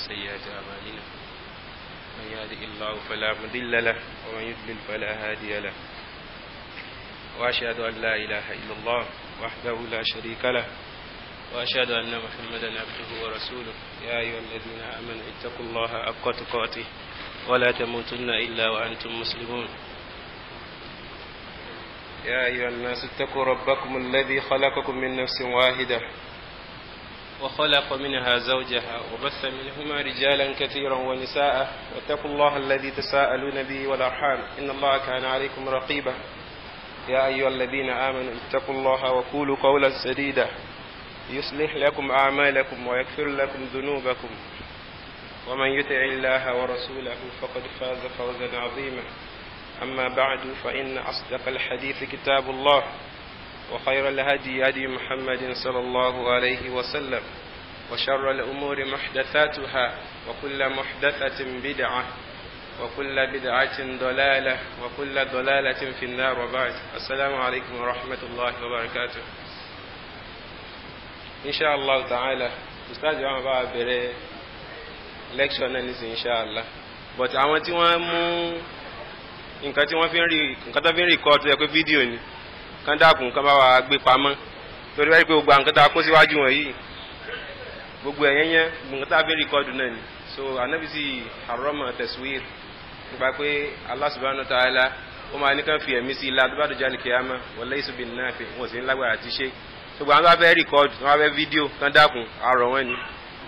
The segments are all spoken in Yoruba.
سيئات أعمالنا من يهده الله فلا مضل له ومن يضلل فلا هادي له وأشهد أن لا إله إلا الله وحده لا شريك له وأشهد أن محمدا عبده ورسوله يا أيها الذين آمنوا اتقوا الله حق تقاته ولا تموتن إلا وأنتم مسلمون يا أيها الناس اتقوا ربكم الذي خلقكم من نفس واحدة وخلق منها زوجها وبث منهما رجالا كثيرا ونساء واتقوا الله الذي تساءلون به والأرحام إن الله كان عليكم رقيبا يا أيها الذين آمنوا اتقوا الله وقولوا قولا سديدا يصلح لكم أعمالكم ويغفر لكم ذنوبكم ومن يطع الله ورسوله فقد فاز فوزا عظيما أما بعد فإن أصدق الحديث كتاب الله وخير الهدي هدي محمد صلى الله عليه وسلم وشر الأمور محدثاتها وكل محدثة بدعة وكل بدعة ضلالة وكل ضلالة في النار وبعد السلام عليكم ورحمة الله وبركاته إن شاء الله تعالى أستاذ جوان بابا بره lecture náà nísìnyí inshallah but àwọn tí wọ́n mú nǹkan tí wọ́n fi ń rí nǹkan tó fi ń record tó yẹ pé fídíò ni kán dákun kán bá wa gbé pamọ́ torí wáyé pé gbogbo nǹkan tá a kó síwájú wọn yìí gbogbo ẹ̀yẹn yẹn nǹkan tá a fi ń record náà ni so anabi sì harama taswir nípa pé Allah subhanahu wa ta'ala ó máa ní kán fi ẹ̀mí sí ilá tó bá dojú al-qiyamah walaysa bin-nafi wọn sì ń lágbára àti ṣe gbogbo àwọn tó bá fẹ́ record wọn bá fẹ́ fídíò kán dákun àrọ̀ wọn ni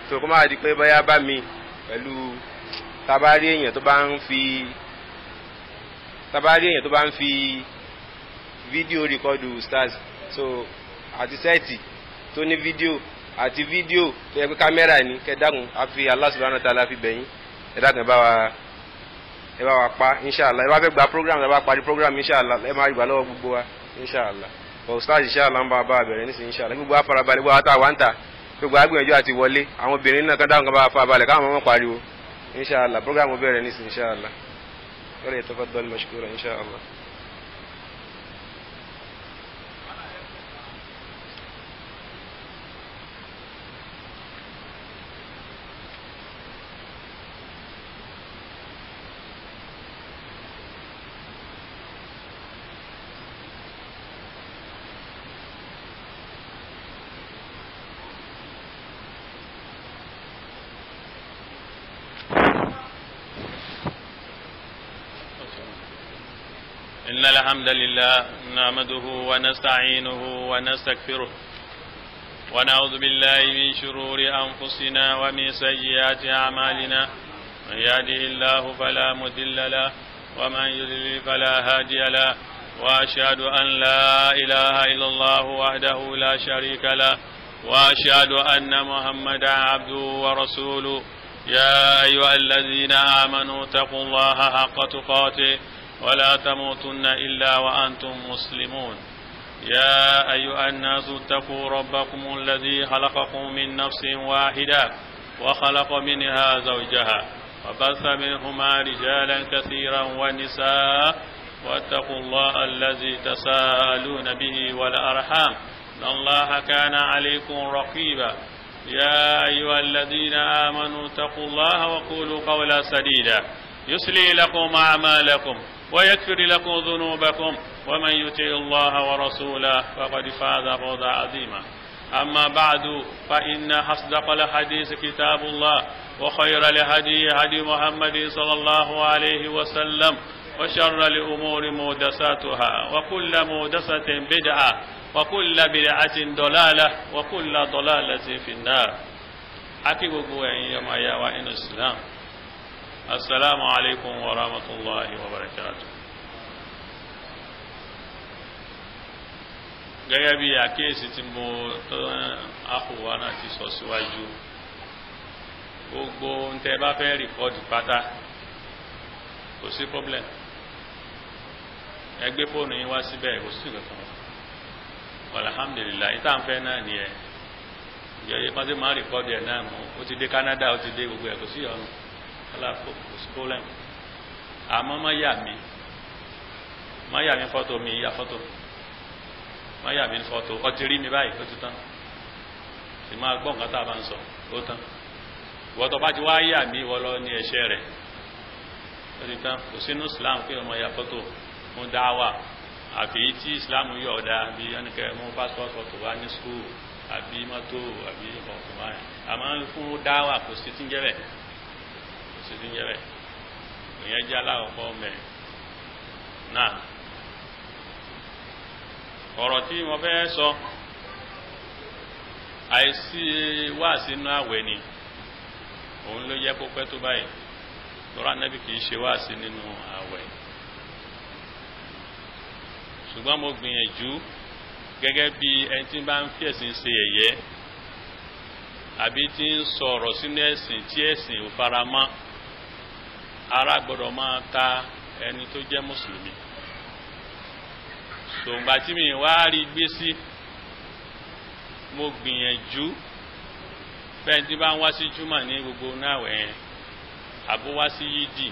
so kó máa di pé bóyá bá mi pẹ̀lú tabari èèyàn tó bá ń fi fídíò rìkọ́dù stars so àti sẹ́ẹ̀tì tó ní fídíò àti fídíò tó yẹ pé kámẹ́rà ní kẹ́dàkùn àfi Allah subhanahu wa ta'ala fi bẹ̀yìn ẹ̀dàkùn ẹ bá wa pa inṣàlá ẹ bá fẹ́ gba program ẹ bá parí program inṣàlá ẹ máa rí gbà lọ́wọ́ gbogbo wa inṣàlá but stars inṣàlá ń bá bẹ̀rẹ̀ nísìnyí inṣàlá gbogbo wa farabalẹ̀ gbogbo wa tá wà ń tà gbogbo agbẹ̀yànjú àti wọlé àwọn obìnrin náà kán dáhùn kan bá fa balẹ̀ káwọn ọmọ pariwo inṣàlá program bẹ̀rẹ̀ nísìn inṣàlá wọ́n lè tafaddal mashkura inṣàlá. إن الحمد لله نحمده ونستعينه ونستغفره ونعوذ بالله من شرور أنفسنا ومن سيئات أعمالنا من يهده الله فلا مضل له ومن يضلل فلا هادي له وأشهد أن لا إله إلا الله وحده لا شريك له وأشهد أن محمدا عبده ورسوله يا أيها الذين آمنوا اتقوا الله حق تقاته ولا تموتن إلا وأنتم مسلمون يا أيها الناس اتقوا ربكم الذي خلقكم من نفس واحدة وخلق منها زوجها وبث منهما رجالا كثيرا ونساء واتقوا الله الذي تساءلون به والأرحام إن الله كان عليكم رقيبا يا أيها الذين آمنوا اتقوا الله وقولوا قولا سديدا يصلي لكم أعمالكم ويغفر لكم ذنوبكم ومن يطع الله ورسوله فقد فاز فوزا عظيما أما بعد فإن أصدق الحديث كتاب الله وخير الهدي هدي محمد صلى الله عليه وسلم وشر الأمور محدثاتها وكل محدثة بدعة وكل بدعة ضلالة وكل ضلالة في النار حكيكم يا يا وإن الإسلام السلام عليكم ورحمة الله وبركاته. gẹ́gẹ́ bí àkíyèsí tí mo àkùwà náà ti sọ síwájú gbogbo ń tẹ́ bá fẹ́ rìkọ́dì pátá kò sí problem ẹ gbé fóònù yín wá síbẹ̀ kò sí kankan alhamdulillah ìta ń fẹ́ náà ni ẹ̀ ìyẹ́yẹ́ kan tí máa rìkọ́dì ẹ̀ náà mú ó ti dé Canada ó ti dé gbogbo ẹ̀ kò sí ọ̀nà kò sí problem àmọ́ má yà mí fọ́tò mi ya fọ́tò má yà mí fọ́tò ọtí rí mi báyìí ó ti tán sì máa gbọ́ nǹkan tá a bá ń sọ ó tán wọ́n tó bá ti wá yà mí wọ́n lọ ní ẹ̀ṣẹ̀ rẹ̀ lórí tán kò sínú Islam kí ọmọ ya fọ́tò fún dáwà àfi tí Islam yọ̀ ọ̀dà bí ẹnikẹ́ mú passport photo wá ní school àbí mọ́tò àbí ọ̀tún báyìí àmọ́ fún dáwà kò sí tí ń jẹ́ bẹ̀ kò sí tí ń jẹ́ bẹ̀ ìyẹn jẹ́ aláwọ̀kọ́ mẹ́rin náà ọ̀rọ̀ tí mo fẹ́ sọ àìsí wá sínú àwẹ̀ ni òun ló yẹ kó pẹ́ tó báyìí lọ́rọ̀ Ànábì kìí ṣe wá sí nínú àwẹ̀ ṣùgbọ́n mo gbìyànjú gẹ́gẹ́ bí ẹni tí bá ń fi ẹ̀sìn ṣe ẹ̀yẹ àbí tí ń sọ̀rọ̀ sínú ẹ̀sìn tí ẹ̀sìn ò fara mọ́ ara gbọ́dọ̀ máa ta ẹni tó jẹ́ mùsùlùmí ṣùgbà tí mi wá rí gbé sí mo gbìyànjú bẹ́ẹ̀ tí bá ń wá sí júmọ̀ ní gbogbo náàwẹ̀ yẹn àbó wá sí yídì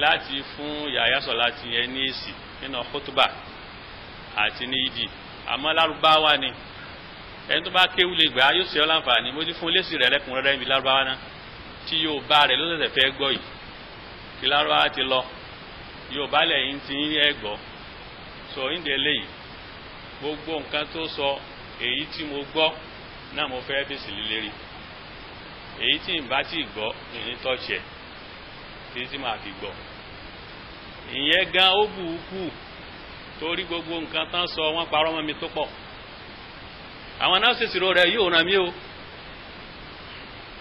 láti fún yàyà sọ̀láti ẹni èsì nínú khutbah àti ní yídì àmọ́ lárúbáwá ni ẹni tó bá kéwú lè gbà yóò ṣe ọ́ láǹfààní mo ti fún lésì rẹ̀ lẹ́kùnrẹ́rẹ́ ibi lárúbáwá náà tí yóò bá rẹ̀ ló ṣẹ̀ṣẹ̀ fẹ́ gbọ́ yìí kí lárúbáwá ti lọ yóò bá lẹ́yìn tí ń yẹ gbọ́ sọ ìdè léyìí gbogbo nǹkan tó sọ èyí tí mo gbọ́ náà mo fẹ́ fèsì lélérí èyí tí n bá ti gbọ́ ní tọ́ọ̀ṣẹ̀ èyí tí màá fi gbọ́ ìyẹn gan ó bù ú kù torí gbogbo nǹkan tán sọ wọ́n parọ́ mọ́ mi tó pọ̀ àwọn náà ṣèṣirò rẹ̀ yóò ràn mí o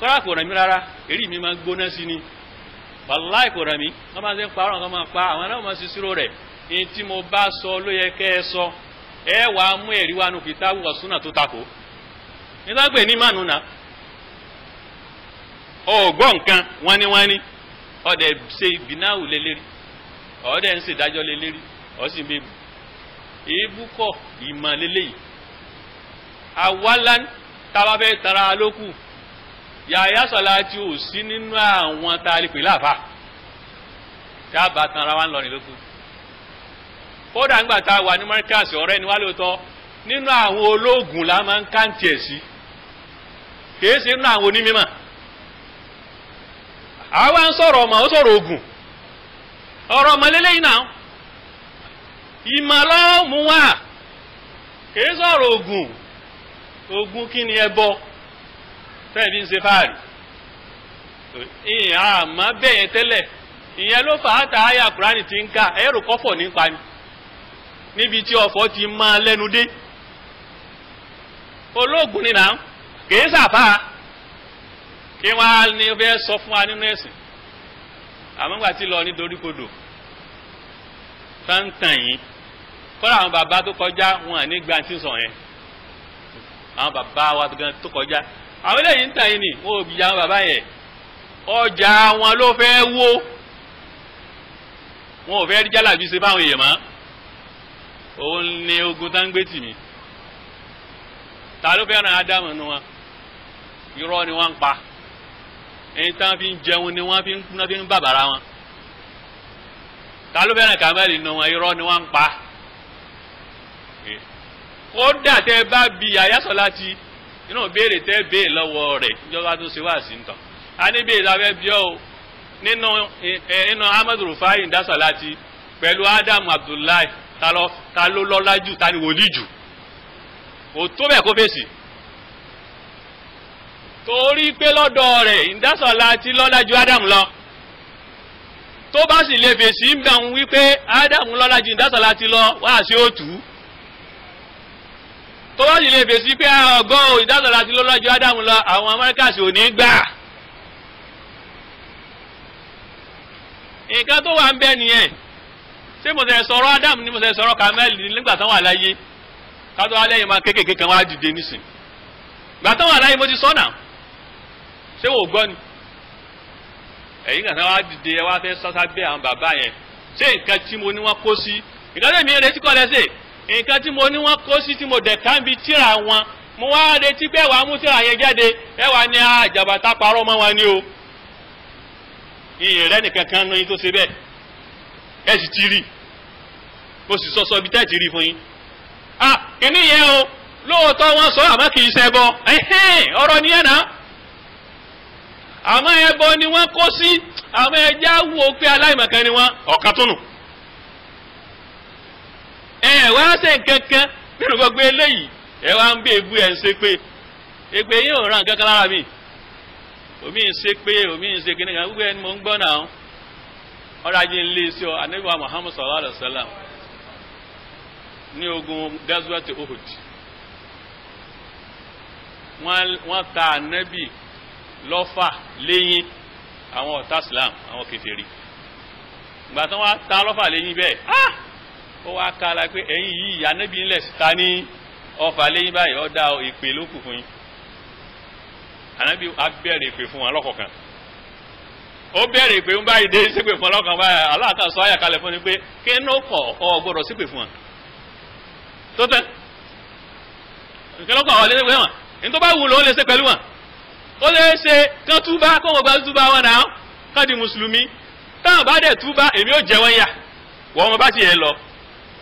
kọ́lá kò ràn mí rárá èrí mi máa gbóná sí ni wàláì kò ràn mí wọ́n máa ń parọ́ nǹkan máa pa àwọn náà máa ṣèṣirò rẹ̀ èyí tí mo bá sọ ló yẹ kẹ́ ẹ sọ ẹ wàá mú ẹ̀rí wa nù kìtàbù wa súnà tó takò nígbà pé ní mànú náà ọgbọ́ nǹkan wọ́n ní ọ̀dẹ̀ ṣe ìbínáwò lélẹ́rí ọ̀dẹ̀ ń ṣe ìdájọ́ lélẹ́rí ọ̀sìn bíbù èébú kọ̀ ìmọ̀ lélẹ́yìí àwálá tàbá fẹ́ tara lókù yàyà sọ̀lá tí ò sí nínú àwọn tá a lè pè láàfà tí a bá tanra wa ń lọ ní lókù kódà ńgbà tá a wà ní mọ́ríkàsì ọ̀rẹ́ ni wá lóòótọ́ nínú àwọn ológun la máa ń káǹtì ẹ̀ sí kìí ṣe nínú àwọn onímọ̀ àwa ń sọ̀rọ̀ ọmọ ó sọ̀rọ̀ ogun ọ̀rọ̀ ọmọ lélẹ́yìn náà ìmọ̀ lọ́wọ́ mú wá kìí sọ̀rọ̀ ogun kí ni ẹbọ fẹ́ẹ̀bí ń ṣe fáàrí ìyẹn àmọ́ bẹ́ẹ̀ tẹ́lẹ̀ ìyẹn ló fà á ta àyà Kùránì ti ń ká ẹ̀rù kọ́fọ̀ nípa ni níbi tí ọ̀fọ̀ ti máa lẹ́nu dé ológun ni náà kìí sàfà kí wọ́n á ní fẹ́ sọ fún wa nínú ẹ̀sìn àmọ́gbà tí lọ ní doríkodò táǹtàn yìí kọ́ra àwọn bàbá tó kọjá wọn à ní gbantí sọ yẹn àwọn bàbá wa tó kọjá àwọn eléyìí ń tàn yìí ni wọn ò bí ya àwọn bàbá yẹn ọjà wọn ló fẹ́ wó wọn ò fẹ́ rí jálàbí ṣe fáwọn èèyàn mọ́ òun ni ogun tá ń gbé tì mí ta ló fẹ́ràn Ádámù nínú wọn irọ́ ni wọ́n ń pa èyí tán fi ń jẹun ni wọ́n fi ń bàbàrà wọn ta ló fẹ́ràn Kàmẹ́lì nínú wọn irọ́ ni wọ́n ń pa kódà tẹ́ bá bi àyásọ̀lá ti inú béèrè tẹ́ béè lọ́wọ́ rẹ̀ ìjọba tó ṣe wá sí nǹkan a ní béèrè lábẹ́ bí ọ́ nínú Ahmadu Rufai ìdásọ̀lá ti pẹ̀lú Ádámù Abdullahi ta ló lọ́lá jù ta ni wòlíì jù kò tó bẹ́ẹ̀ kó fèsì torí pé lọ́dọ̀ rẹ̀ ìdásọ̀lá ti lọ́lá ju Ádámù lọ tó bá sì lè fèsì ń bẹ̀ ń wípé Ádámù lọ́lá ju ìdásọ̀lá ti lọ wá sí òtù tó bá sì lè fèsì pé ọgọ́rùn ìdásọ̀lá ti lọ́lá ju Ádámù lọ àwọn Amẹ́ríkà sì ò ní gbà nǹkan tó wà ń bẹ nìyẹn ṣé mo tẹ̀ sọ̀rọ̀ Ádámù ni mo tẹ̀ sọ̀rọ̀ Kàmẹ́lì nígbà tán wà láyé kátó wá lẹ́yìn máa kéékèèké kan wá dìde nísìn gbà tán wà láyé mo ti sọ́nà ṣé wò gbọ́ ni ẹ̀yìn kan tán wá dìde ẹ wá fẹ́ sọ́sá bẹ́ àwọn bàbá yẹn ṣé nǹkan tí mo ní wọ́n kó sí nǹkan tẹ̀mí retí kọ́ lẹ́sẹ̀ nǹkan tí mo ní wọ́n kó sí tí mo dẹ̀ ká ń bi tíra wọn mo wá retí pé wàá mú tíra yẹn jáde ẹ wà ní àjàbàtà parọ́ mọ́ wọn ni o ìyìn rẹ nìkan kan ní tó ṣe bẹ́ẹ̀ ẹ sì ti rí mo sì sọ ibi tẹ́ ti rí fún yín kìíní yẹn o lóòótọ́ wọ́n sọ àmọ́ kì í ṣẹbọ ọ̀rọ̀ nìyẹn náà àmọ́ ẹbọ ni wọ́n kó sí àwọn ẹja wo pé aláìmọ̀kan ni wọ́n ọ̀kan tó nù. Wá ṣe nǹkankan nínú gbogbo eléyìí wá ń bẹ ebu ẹ̀ ń ṣe pé ègbè yìí ò ràn nǹkankan lára mi omi ń ṣe pé omi ń ṣe kíní kan gbogbo ẹni mò ń gbọ́ náà ọ̀rọ̀ ajé ń lé sí ọ Ànábì wa Muhammad sallallahu alaihi wasallam ní ogun Gazwat Uhud wọ́n ta Ànábì lọ́fà lẹ́yìn àwọn ọ̀tá Islam àwọn kèfèrí ìgbà tí wọ́n ta lọ́fà lẹ́yìn bẹ́ẹ̀ ó wá kára pé ẹ̀yin yìí Ànábì ńlẹ̀ síta ní ọfà lẹ́yìn báyìí ó dá ìpè lókù fún yín Ànábì á bẹ̀rẹ̀ ìpè fún wọn lọ́kọ̀ọ̀kan ó bẹ̀rẹ̀ ìpè ń báyìí dé sípè fún ọlọ́kan báyìí aláàkàn sọ àyàkálẹ̀ fún ni pé kí ní ó kọ̀ ọ gbọ́dọ̀ sípè fún wọn tó tẹ́ nǹkan lọ́kọ̀ ọ̀ lé sípè wọn ní tó bá wù ló lè ṣe pẹ̀lú wọn ó lè ṣe kán túbá kó wọn gba túbá wọn náà kán di mùsùlùmí táwọn bá dẹ̀ túbá èmi ò jẹ́ wọn yà wọ́n wọn bá ti yẹn lọ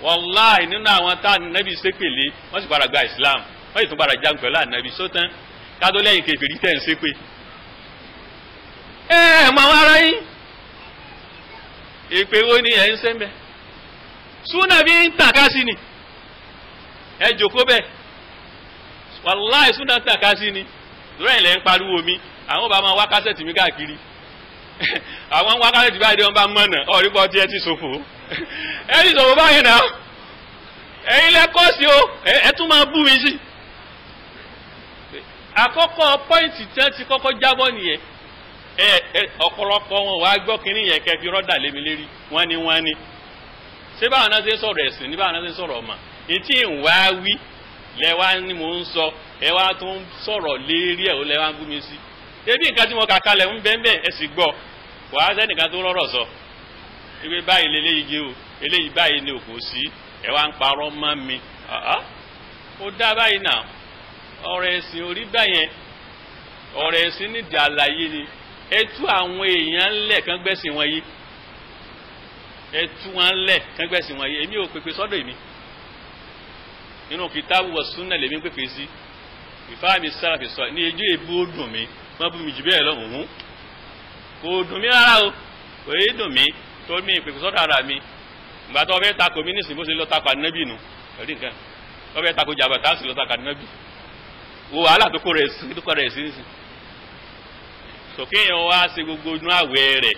wàláì nínú àwọn tá Ànábì ṣépèlé wọ́n sì padà gba Islam wọ́n sì tún padà jagun pẹ̀lú Ànábì sótán kátó lẹ́yìn kèfèrí tẹ̀ ń ṣépè. Mọ àwọn ará yín èpè wo ni ẹ̀ ń ṣe ń bẹ súnà bí ń tàka sí ni ẹ jòkó bẹ́ẹ̀ wàláì súnà ń tàka sí ni lórí ilẹ̀ ń pariwo mi àwọn bá máa wá kásẹ̀tì mi káàkiri àwọn wá kásẹ̀tì báyìí wọn bá mọ̀nà ọ̀rí pọ̀ tí ẹ ti ṣòfò ẹ ti ṣòfò báyìí náà ẹ̀yin lẹ́kọ́ sí o ẹ tún máa bú mi sí. Àkọ́kọ́ pọ́ìntì tí wọ́n ti kọ́kọ́ jábọ́ nìyẹn ọ̀pọ̀lọpọ̀ wọn wàá gbọ́ kínní yẹn kẹfì rọ́dà lémi lérí wọ́n ní ṣé báwọn náà ṣe sọ̀rọ̀ ẹ̀sìn ní báwọn náà ṣe sọ̀rọ̀ ọmọ ìtì ìwà wí lẹ́wà ni mò ń sọ ẹ wá tó ń sọ̀rọ̀ lérí ẹ̀ ó lẹ́wà ń bú mi sí ebi nǹkan tí mo kà kalẹ̀ ń bẹ́ẹ̀ ẹ sì gbọ́ wàá sẹ́nìkan tó rọ̀rọ̀ sọ ewé báyìí lélẹ́yìí gé o eléyìí báyìí ni òkò sí ẹ wá ń parọ́ mọ́ mi ó dá báyìí náà ọ̀rọ̀ ẹ̀sìn orí báyẹn ọ̀rọ̀ ẹ̀sìn nídìí àlàyé ni ẹ tú àwọn èèyàn ńlẹ̀ kán gbẹ̀sìn wọn yìí ẹ tú wọn ńlẹ̀ kán gbẹ̀sìn wọn yìí èmi ò pèpè sọ́dọ̀ èmi nínú kìtàbù wa súnà lèmi ń pèpè sí ìfáàmì sáràfì sọ ní ojú èbú ó dùn mí wọ́n bú mi jù bẹ́ẹ̀ lọ òun kò dùn mí rárá o kò yé dùn mí tó mi ìpèpè sọ́dọ̀ ara mi ìgbà tó fẹ́ takò mí nísìnyí bó ṣe lọ takò ànábì nù ẹ̀rí nǹkan tó fẹ́ takò jàbàtà sì lọ takò ànábì wo wàhálà tó kó rẹ̀ sí nísìnyí sòkè yẹn wá ṣe gbogbo inú àwẹ̀ rẹ̀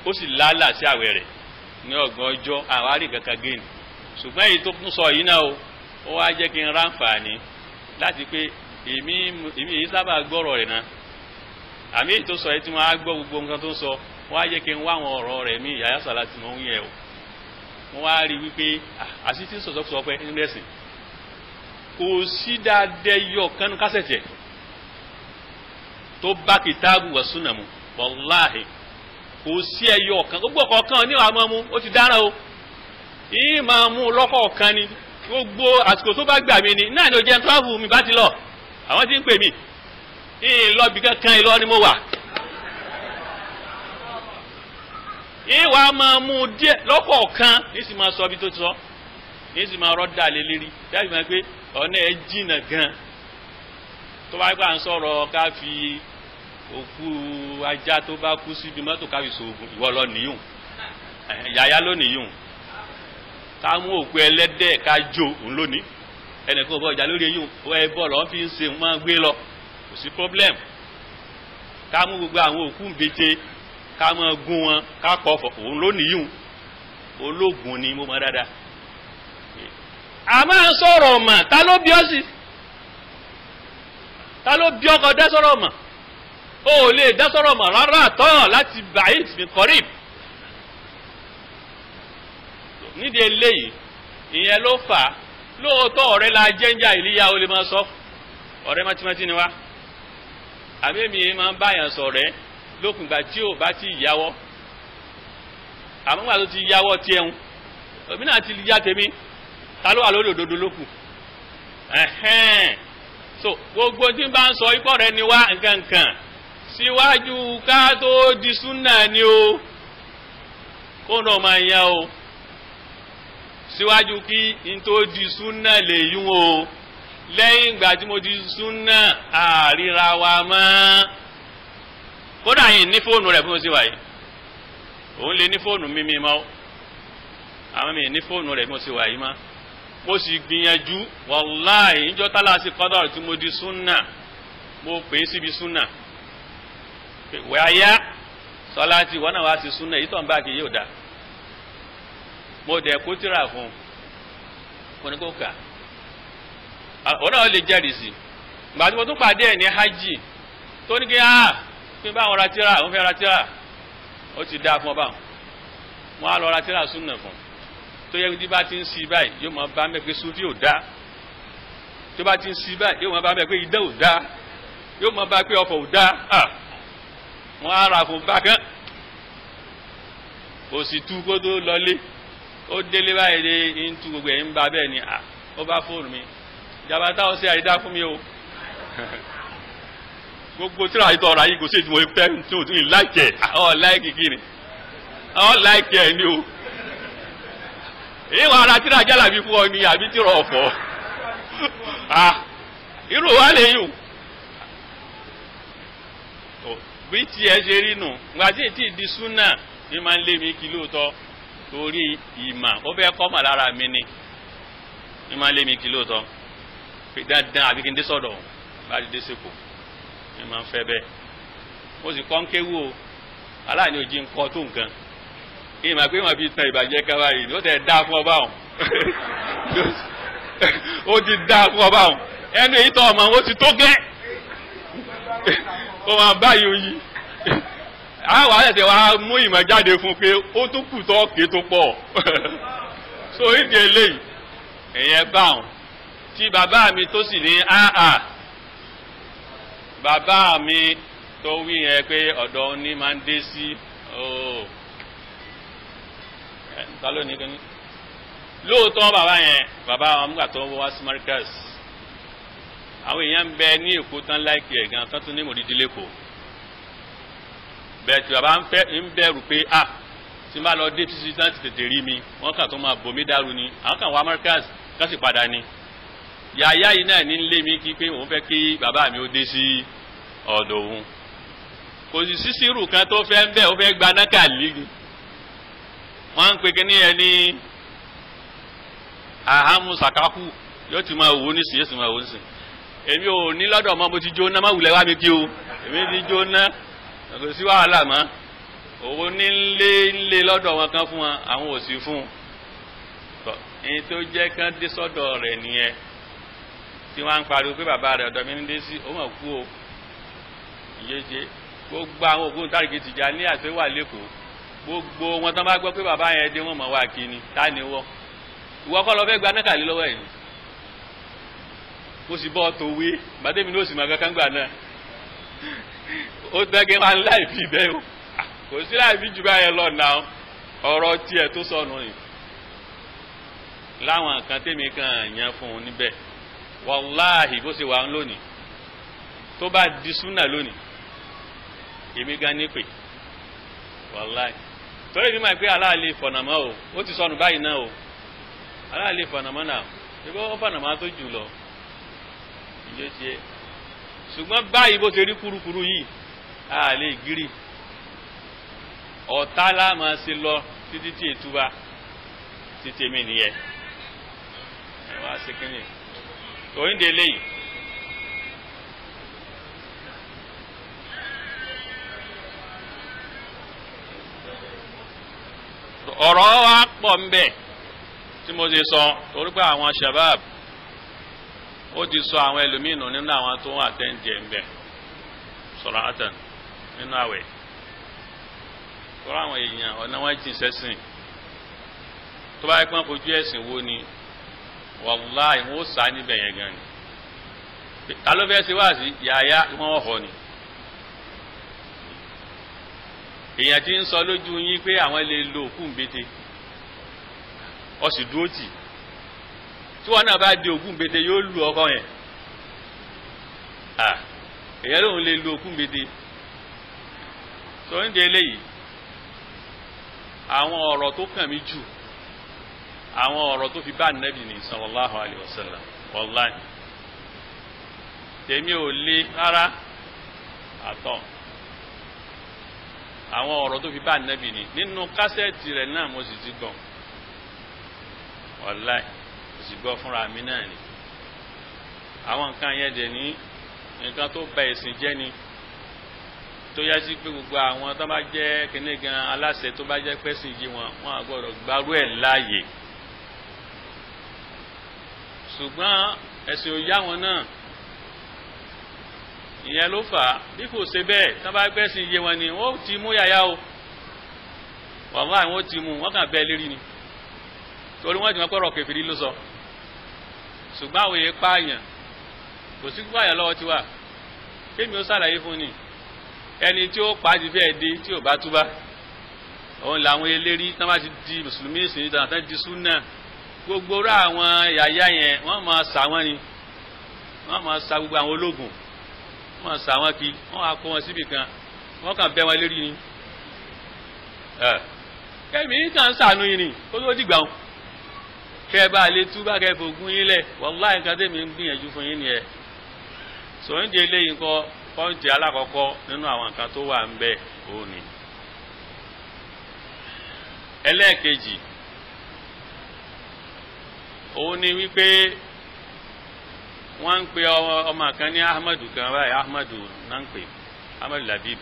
ó sì lálà sí àwẹ̀ rẹ̀ ní ọgbọ̀n ọjọ́ àwárí kankan gé ni ṣùgbọ́n èyí tó tún sọ yìí náà ó wá jẹ́ kí n ráǹfààní láti pé èmi èyí sábà gbọ́rọ̀ rẹ̀ náà àmì èyí tó sọ yìí tí wọ́n á gbọ́ gbogbo nǹkan tó ń sọ wọ́n á jẹ́ kí n wá àwọn ọ̀rọ̀ rẹ̀ mí ìyá yásà láti mọ̀ ń yẹ o wọ́n wá rí wípé àṣìṣe sọ̀sọ̀ pé ń rẹ̀sìn kò sí dáadẹ́ yọ kánú kásẹ̀tì ẹ̀ tó bá kìtáàbù wà súnà mu wàláhì kò sí ẹyọ kan gbogbo ọ̀kọ̀ọ̀kan ní wàá máa mú ó ti dára o yìí máa mú lọ́kọ̀ọ̀kan ni gbogbo àsìkò tó bá gbà mí ni náà ni ó jẹ́ tíráàbù mi bá ti lọ àwọn tí ń pè mí yìí lọ bí kankan ìlọ ni mo wà yìí wàá máa mú díẹ̀ lọ́kọ̀ọ̀kan yìí sì máa sọ bí tó ti sọ yìí sì máa rọ́dà lé lérí dájú máa pé ọ̀nà ẹ̀ jìnnà gan tó bá gbà ń sọ̀rọ̀ ká fi òkú ajá tó bá kú síbi mọ́tò ká fi sòògùn ìwọ lọ nìyún yàyà ló nìyún ká mú òkú ẹlẹ́dẹ̀ ká jó òun lónìí ẹnìkan ò bọ́ ìjà lórí eyín ẹ bọ́ lọ́n fi ń ṣe máa gbé lọ kò sí problem ká mú gbogbo àwọn òkú ńbete ká máa gún wọn ká pọ̀ fọ̀ òun ló nìyún ológun ni mo mọ̀ dáadáa a máa ń sọ̀rọ̀ mà ta ló bí ọ́ sí ta ló bí ọkọ̀ dásọ̀rọ̀ mọ̀ ó lè dásọ̀rọ̀ mọ̀ rárá tọ́ láti bàyìí mi kọ́rí nídìí eléyìí ìyẹn ló fà á lóòótọ́ ọ̀rẹ́ la jẹ́njà ìlíyà ó lè máa sọ ọ̀rẹ́ mátímátí ni wá àbẹ́mi máa ń báyàn sọ̀rẹ́ lókùngbà tí ò bá ti yáwọ́ àmúgbà tó ti yáwọ́ tiẹun òmí náà ti yá tèmi ta ló wà lórí òdodo lókù so gbogbo tí n bá ń sọ ipò rẹ ni wá nǹkankan síwájú ká tó di súnà ni o kó náà máa yá o síwájú kí n tó di súnà lè yún o lẹ́yìn ìgbà tí mo di súnà àríra wa mọ́ kódà yìí ní fóònù rẹ̀ fún sí wáyé òun lè ní fóònù mímí mọ́ àwọn mi ní fóònù rẹ̀ fún sí wáyé má mo sì gbìyànjú wàláhì ìjọ tálà sí kọ́dọ̀ tí mo di súnà mo pè é síbi súnà wáyá sọlá tí wọ́n náà wá sí súnà yìí tó ń bá kì yóò dá mo dẹ̀ kó tíra fún un ní kó kà òun náà lè jẹ́rìí sí gbà tí mo tún pàdé ẹ̀ ní hajj tó ní kí kí n bá wọn ra tíra òun fẹ́ ra tíra ó ti dáa fún ọba wọn á lọ ra tíra súnà fún tó yẹ kí bá ti ń si báyìí yóò máa bá mẹ́ pé sufi ò dá tó bá ti ń si báyìí yóò máa bá mẹ́ pé idán ò dá yóò máa bá pé ọfọ̀ ò dá wọn á ra fún bákan kò sì tú kó tó lọlé ó délé báyìí dé ń tú gbogbo ẹ̀ ń ba bẹ́ẹ̀ ni ó bá fóònù mi ìjàmbá táwọn ṣe àrídá fún mi o gbogbo tíra ìtọ̀ ọ̀rọ̀ ayé kò sí ìtumọ̀ ìfẹ́ tí o tún yìí láìkẹ́ láìkì kiri láìkẹ́ ni o èyí wọn ara tíra jálàbí fún ọ ni àbí tíra ọ̀fọ̀ irú wa lè yùn bí tiẹ̀ ṣe rí nù gbà tí ètí di súnà ní máa ń lé mi kí lóòótọ́ torí ìmà ó fẹ́ kọ́ mà lára mi ni ní máa ń lé mi kí lóòótọ́ dandan àbí kí n dé sọ́dọ̀ bá ti dé sèkò ní máa ń fẹ́ bẹ́ẹ̀ mo sì kọ́ ń kéwú o aláàní òjì ń kọ́ tó nǹkan ìmà pé wọ́n fi tan ìbàjẹ́ káwá yìí ó tẹ̀ dá fún ọba ọ̀hún ó ti dá fún ọba ọ̀hún ẹnu èyí tó ọmọ ó ti tó gẹ́ ó máa báyìí oyin àwọn àtẹ̀tẹ̀ wa mú ìmọ̀ jáde fún pé ó tún kù tó ké tó pọ̀ so ìdí eléyìí èyàn bá wọn tí bàbá mi tó sì ní bàbá mi tó wí yẹn pé ọ̀dọ̀ ní máa ń dé sí ta ló ní kí ni lóòótọ́ bàbá yẹn bàbá wọn múgbà tó wá sí Markaz àwọn èèyàn ń bẹ ní Èkó tán láìkí ẹ̀ gan tán tún ní mòdìdí lẹ́kọ̀ọ́ bẹ́ẹ̀ tí bàbá ń bẹ̀rù pé tí n bá lọ dé títí tán ti tètè rí mi wọ́n kàn tó máa bòmí dàrú ni àwọn kan wá Markaz kán sì padà ni yàyà yìí náà ní lé mi kí pé òun fẹ́ kí bàbá mi ó dé sí ọ̀dọ̀ òun kò sì sí sírù kan tó fẹ́ ń bẹ̀ ó fẹ́ gba nákàlí ni wọ́n ń pe kí ní ẹni ahamu sakaku yóò ti máa wò ó nísìnyí yóò ti máa wò ó nísìnyí èmi ò ní lọ́dọ̀ ọmọ mo ti jóná má wulẹ̀ wá mi kí o èmi ti jóná kò sí wàhálà mọ́ owó nílé lọ́dọ̀ wọn kan fún wọn àwọn ò sí fún un èyí tó jẹ́ kán dé sọ́dọ̀ rẹ̀ nìyẹn tí wọ́n ń pariwo pé bàbá rẹ̀ ọ̀dọ̀ mi ń dé sí ó mọ̀ kú o ìyéje gbogbo àwọn ògbóǹtarìgì tìjà ní àtẹ́wà lẹ́kọ̀ọ́ gbogbo wọn tán bá gbọ́ pé bàbá yẹn dé wọ́n mọ̀ wá kí ni ta ni wọ́ ìwọ kọ́ lọ fẹ́ gba nákàlí lọ́wọ́ ẹ̀ mo sì bọ́ tó wé bàdémi ní òsì mọ̀ kankan gbà náà ó tẹ́gẹ́ máa ń láìfi bẹ́ẹ̀ o kò sí láìfi jù báyẹn lọ náà ọ̀rọ̀ tiẹ̀ tó sọnù ni láwọn kan tèmi kan yàn fún un níbẹ̀ wàláhì bó ṣe wà ń lónìí tó bá di súnà lónìí èmi gan ní pè wàláhì torí mi máa pé aláàlè fọ̀nàmọ́ o ó ti sọnù báyìí náà o aláàlè fọ̀nàmọ́ náà ibi ó fọ̀nàmọ́ tó jù lọ ìyé ṣe ṣùgbọ́n báyìí bó ṣe rí kúrúkúrú yìí a lè gírí ọ̀tá láàmà ṣe lọ títí tí ètúbà títí èmi nìyẹn ẹ wá ṣe kínní òyìnbó eléyìí ọ̀rọ̀ wa pọ̀ ń bẹ tí mo ti sọ torí pé àwọn shabab ó ti sọ àwọn ẹlòmínú nínú àwọn tó ń àtẹ́ǹjẹ̀ ń bẹ sọ̀rọ̀ àtàn nínú àwẹ̀ tọ́rọ àwọn èèyàn ọ̀nà wọn jìn sẹ́sìn tó bá yẹ pọ́n fojú ẹ̀sìn wo ni wàláì wọn ó sá níbẹ̀ yẹn gan ni ta ló fẹ́ ṣe wá sí yàyà wọn ọ̀họ́ ni èèyàn ti ń sọ lójú yín pé àwọn lè lo òkú ńbete ó sì dúró tì tí wọn náà bá di òkú ńbete yóò lu ọkọ yẹn èèyàn lòun lè lo òkú ńbete tó ń de eléyìí àwọn ọ̀rọ̀ tó kàn mí jù àwọn ọ̀rọ̀ tó fi bá nẹ́bì ní sallallahu alaihi wasallam wallahi tèmi ò lé rárá àtọ̀ àwọn ọ̀rọ̀ tó fi bá Ànábì ni nínú kásẹ̀tì rẹ̀ náà mo sì ti gbọ́ wàláì mo sì gbọ́ fúnra mi náà ni àwọn nǹkan yẹn dẹ̀ ní nǹkan tó bà ẹ̀sìn jẹ́ ni tó yá sí pé gbogbo àwọn tó bá jẹ́ kíní gan aláṣẹ tó bá jẹ́ pẹ́sìn yìí wọn á gbọ́dọ̀ gbárù ẹ̀ láàyè ṣùgbọ́n ẹ̀sìn ò yá wọn náà ìyẹn ló fà á bí kò ṣe bẹ́ẹ̀ tó bá pẹ́sìn yé wọn ni wọ́n ti mú yàyà o wàláhì wọ́n ti mú wọ́n kàn bẹ́ẹ̀ lérí ni torí wọ́n ti mọ̀ pọ̀rọ̀ kèfèrí ló sọ ṣùgbọ́n àwọn èèyàn pààyàn kò sí pààyàn lọ́wọ́ tiwa kémi ó ṣàlàyé fún ni ẹni tí ó pàdé fẹ́ẹ̀ dé tí ò bá túbá òun làwọn eléri tán bá ti di mùsùlùmí ìsìn tán tán di súnà gbogbo rá àwọn yàyà yẹn wọ́n máa sà wọ́n ni wọ́n máa sa gbogbo àwọn ológun wọ́n máa sà wọ́n kí wọ́n á kó wọn síbì kan wọ́n kàn bẹ́ wọn lérí ni kẹ́mi kàn sànú yìí ni ó tó dìgbà wọn kẹ́ bá lè túbá kẹ́ fògùn yín lẹ̀ wàláhì nǹkan tẹ́mi ń gbìyànjú fún yín nìyẹn sọ̀rọ̀ǹdì eléyìí kọ́ pọ́ǹtì alákọ̀ọ́kọ́ nínú àwọn nǹkan tó wà ń bẹ òun ni ẹlẹ́ẹ̀kejì òun ni wípé wọ́n ń pe ọmọ kan ní Ahmadu kan báyìí Ahmadu náà ń pè Ahmadu Labib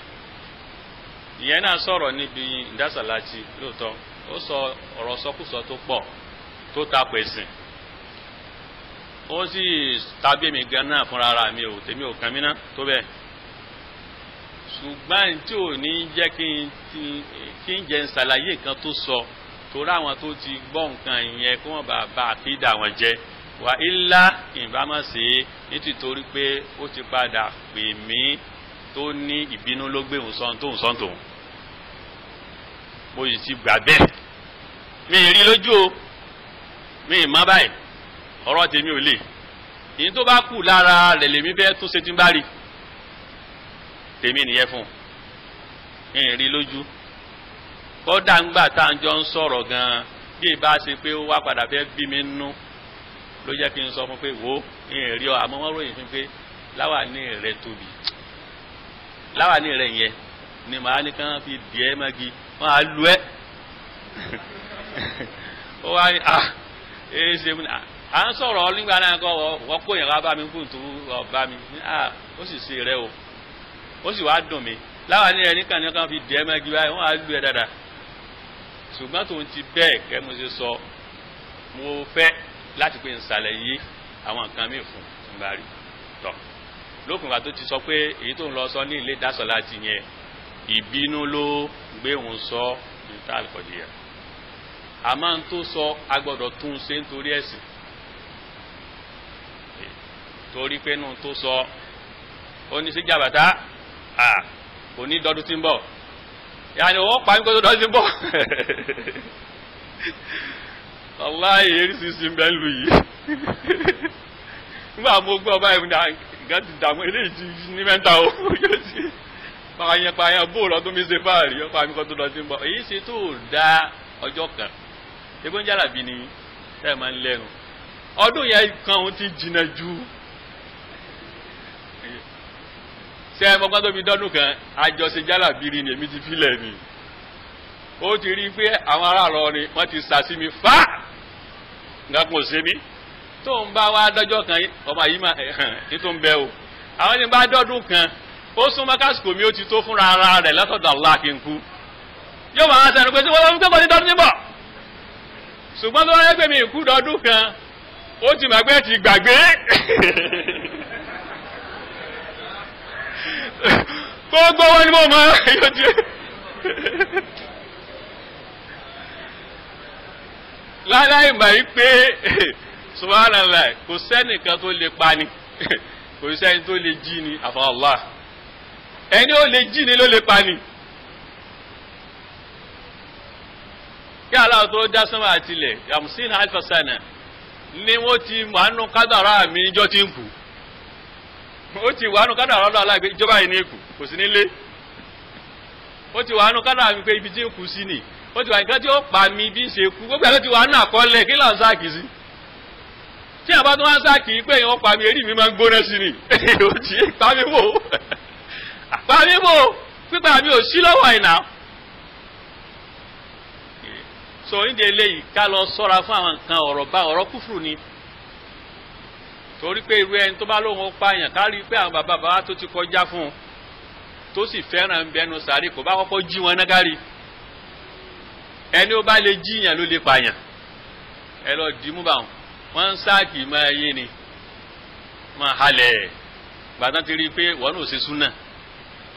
ìyẹn náà sọ̀rọ̀ níbi ìdásàlájì lóòótọ́ ó sọ ọ̀rọ̀ sọkúsọ tó pọ̀ tó tapò ẹ̀sìn ó sì tàbí mi gan náà fúnra ara mi ò tèmi ò kàn mí náà tó bẹ́ẹ̀ ṣùgbọ́n tí ò ní jẹ́ kí n jẹ́ ń ṣàlàyé nǹkan tó sọ torí àwọn tó ti gbọ́ nǹkan ìyẹn kí wọ́n bá àkídà wọn jẹ́ wà ilá ìbámu sí nítorí pé ó ti padà pè mí tó ní ìbínú ló gbé òun sọ́n tòun mo sì ti gbà bẹ́ẹ̀ mi ì rí lójú o mi ì mọ̀ báyìí ọ̀rọ̀ tèmi ò lè ìyí tó bá kù lára rẹ̀ lèmi fẹ́ tún ṣe tí ń bá rí tèmi nìyẹn fún ìyìn rí lójú kódà ń gbà tá à ń jọ ń sọ̀rọ̀ gan-an bí ìbá ṣe pé ó wá padà fẹ́ bí mi nú ló jẹ́ kí n sọ fún pé wò ó ìyìn rí ọ àmọ́ wọ́n ròyìn fún pé láwàní rẹ̀ tóbi láwàní rẹ̀ yẹn ni màá ní kán fi dìẹ́ mọ́gi wọ́n á lu ẹ́ ó wá ní èyí ṣe fún à ń sọ̀rọ̀ nígbà náà kọ́ wọ́n kó yẹn wá bá mi kún tó ọba mi ó sì ṣe rẹ o ó sì wá dùn mí láwàní rẹ̀ nìkan ní kan fi dìẹ́ mọ́gi báyìí wọ́n á lu ẹ́ dáadáa ṣùgbọ́n tó ń ti bẹ́ẹ̀ kẹ́ mo ṣe sọ mo fẹ́ láti pé nsàlẹ̀ yìí àwọn nǹkan mi fún nígbà rí tọ́ lókùn ìgbà tó ti sọ pé èyí tó ń lọ sọ ní ilé ìdásọ̀ láti yẹn ìbínú ló gbé òun sọ níta àlùkọ́dì yẹn àmọ́ n tó sọ agbọ́dọ̀ tún ṣe nítorí ẹ̀sìn torí pé nù tó sọ ó ní sí jàbàtà kò ní dọdún tí ń bọ̀ yàní wọ́n pa mí kó tó dọdún tí ń bọ̀ wàláhì eríṣiríṣi ń bẹ ń lu yìí nígbà mo gbọ́ báyìí nǹkan ti dààmú eléyìí ti ní mẹ́ta o yóò ti pààyàn bóòlù ọdún mi ṣe fáàrí ọ̀pá mi kó tó dọdún tí ń bọ̀ èyí ṣe tó dá ọjọ́ kan ebi ń jálàbí ni tẹ́ máa ń lẹ́nu ọdún yẹn kan ó ti jìnnà ju ṣe ẹ mọ́gbọ́n tó fi dọ́dún kan àjọṣe jálàbí rí ni èmi ti filẹ̀ ni ó ti rí i pé àwọn aráàlọ́ ni wọ́n ti sàsí mi fá nǹkan kò ṣe mí tó ń bá wá dọ́jọ́ kan ọmọ yìí máa ní tó ń bẹ o àwọn ní bá dọ́dún kan ó súnmọ́ kásìkò mi ó ti tó fúnra ara rẹ̀ látọ̀dọ̀ Allah kí n kú yóò máa sẹ́nu pé tí wọ́n gbé ní dọ́dún níbọ̀ ṣùgbọ́n tó wáyé pé mi ìkú dọ́dún kan ó ti mà gbé ti gbàgbé gbogbo wọn ni mo mọ yóò ti láláì mà yí pé subhanallah kò sẹ́nìkan tó lè pa ni kò sẹ́ni tó lè jí ni àfi Allah ẹni ó lè jí ni ló lè pa ni kí aláwọ̀ tó dá sánmà àtilẹ̀ yàmùsìn alifasana ni wọ́n ti wàánu kádàrá mi níjọ́ tí ń kù ó ti wàánu kádàrá lọ́wọ́ aláìgbé ìjọba yìí ní èkó kò sí nílé ó ti wàánu kádàrá mi pé ibi tí ń kù sí ni ó ti wà nǹkan tí ó pa mi bí ń ṣe kú gbogbo ẹ̀ ló ti wà nínú àkọọ́lẹ̀ kí là ń sáàkì sí tí àbá tó wá ń sáàkì pé ìwọ́n pa mi èrí mi máa ń gbóná sí ni ó ti pa mi wò pípa mi ò sí lọ́wọ́ àìnà so ní de eléyìí ká lọ sọ́ra fún àwọn nǹkan ọ̀rọ̀ bá ọ̀rọ̀ kúfùrù ni torí pé irú ẹni tó bá lóun pààyàn ká rí i pé àwọn bàbá tó ti kọjá fún un tó sì fẹ́ràn bẹnu sàárè kò bá kọ́kọ́ jí wọn náà kárí ẹni ó bá lè jíyàn ló lè pààyàn ẹ lọ dìímú bá wọn ń sáàkì máa yé ni máa halẹ̀ gbàtàn ti rí i pé wọn náà ṣe súnà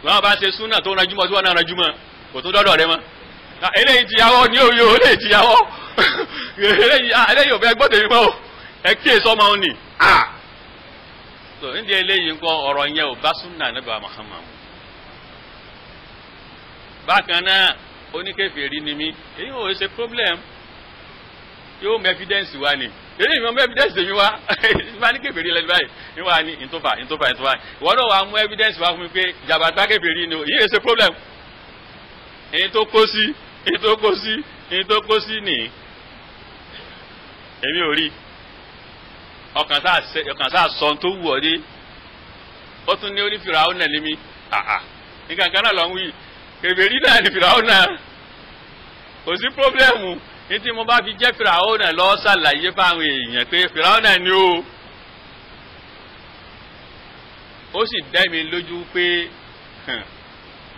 wọn bá ṣe súnà tó rajúmọ́ tí wọn náà rajúmọ́ kò tó dọ́dọ̀ rẹ mọ́ eléyìí tìyàwó ní òye eléyìí tìyàwó eléyìí ò fẹ́ gbọ́dọ̀ yìí mọ́ o ẹ kíyèsí ọmọ òun ni so ní eléyìí nǹkan ọ̀rọ̀ yẹn ò bá súnà níbà Muhammad bákan náà oníkèfèrí ni mí èyí ò ṣe problem yóò mọ evidence wa ni èyí mọ evidence mi wa bá ní kèfèrí lẹ́nu báyìí ní wàá ní ìtòfà ìwọ náà wàá mú evidence wa fún mi pé jàbàtà kèfèrí ni o èyí ò ṣe problem èyí tó kó sí ni èmi ò rí ọkàn sáà sọ tó wù ọ́ dé ó tún ní onífìrà ó nà ní mi nǹkan kan náà lọ ń wí kèfèrí náà ní fìrà ó nà kò sí pọ́blẹ́mù ní tí mo bá fi jẹ́ fìrà ó nà lọ ṣàlàyé fáwọn èèyàn pé fìrà ó nà ni ó sì dá mi lójú pé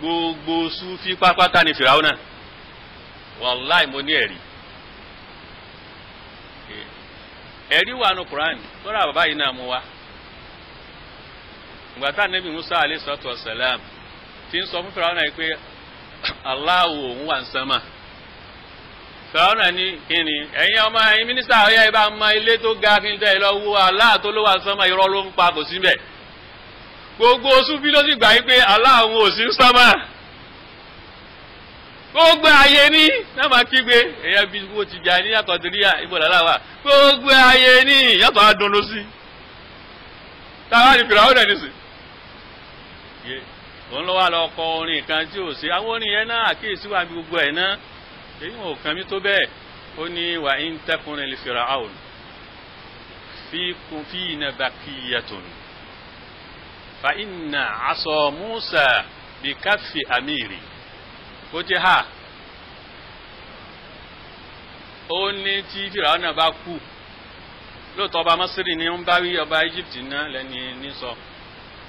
gbogbo Súfí pápátá ní fìrà ó nà wàláì mo ní ẹ̀rí wà nù Kùránì lọ́rọ̀ bàbá yìí náà mú wa ìgbàtà Nábì Musa alayhi salatu wassalam tí ń sọ fún Fìràwọ́nà yìí pé Allahu òun wà ń sánmà Fìràwọ́nà ní kíni ẹ̀yin ọmọ ẹ̀yin mínísítà ọ̀yá ibà mọ ilé tó ga kí n tẹ́ lọ wo Allah tó ló wà ń sánmà irọ́ ló ń pa kò síbẹ̀ gbogbo Súfí ló sì gbà yí pé Allah òun ò sí ń sánmà gbogbo ayé ní náà máa kígbe èyàn bí wọ́n ti jà ní àkọ̀dìríà ìbọ̀láláwà gbogbo ayé ní ìyàtọ̀ adùnnú sí táwa ní Fìràwọ́nà ní sí òun ló wà lọ kọ orin kan tí ò sí àwọn orin yẹn náà àkíyèsí wà ní gbogbo ẹ̀ náà èyí ò kàn mí tó bẹ́ẹ̀ ó ní wà ń tẹ́kùn ní Fìràwọ́n fina bakiyatun fa inna asa Musa bi kaffi amiri ó ti ha ó ní tí Fìràwọ́nà bá kú lóòótọ́ ọba Mọ́sírì ni ń bá wí ọba Egypt náà lẹ́ni ní sọ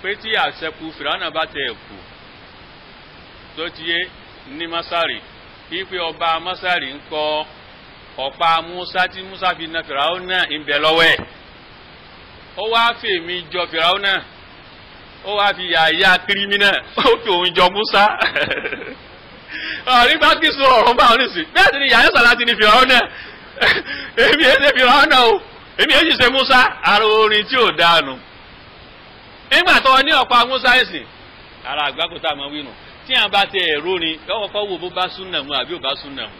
pé tí àṣẹkù Fìràwọ́nà bá tẹ̀ kù tó ti yé ní Mọ́sárì wípé ọba Mọ́sárì ń kọ ọ̀pá Musa tí Musa fi na Fìràwọ́nà ń bẹ lọ́wọ́ ẹ̀ ó wá fèmí jọ Fìràwọ́nà ó wá fi yàyà kírímínà ó fi òun jọ Musa nígbà tí sọ ọ̀rọ̀ bá wọn nísì bẹ́ẹ̀ ni yàyà sàláàtì ní Fìràwọ́nà èmi ẹ̀ ṣe Fìràwọ́nà o èmi ẹ̀ sì ṣe Musa ara orin tí ò dánu nígbà tó ní ọ̀pá Musa ẹ̀sìn ara àgbákòtà àmọ́ wínú tí à ń bá tẹ ẹ̀rọ ni lọ́wọ́kọ́ wo bó bá súnà mu àbí ò bá súnà mu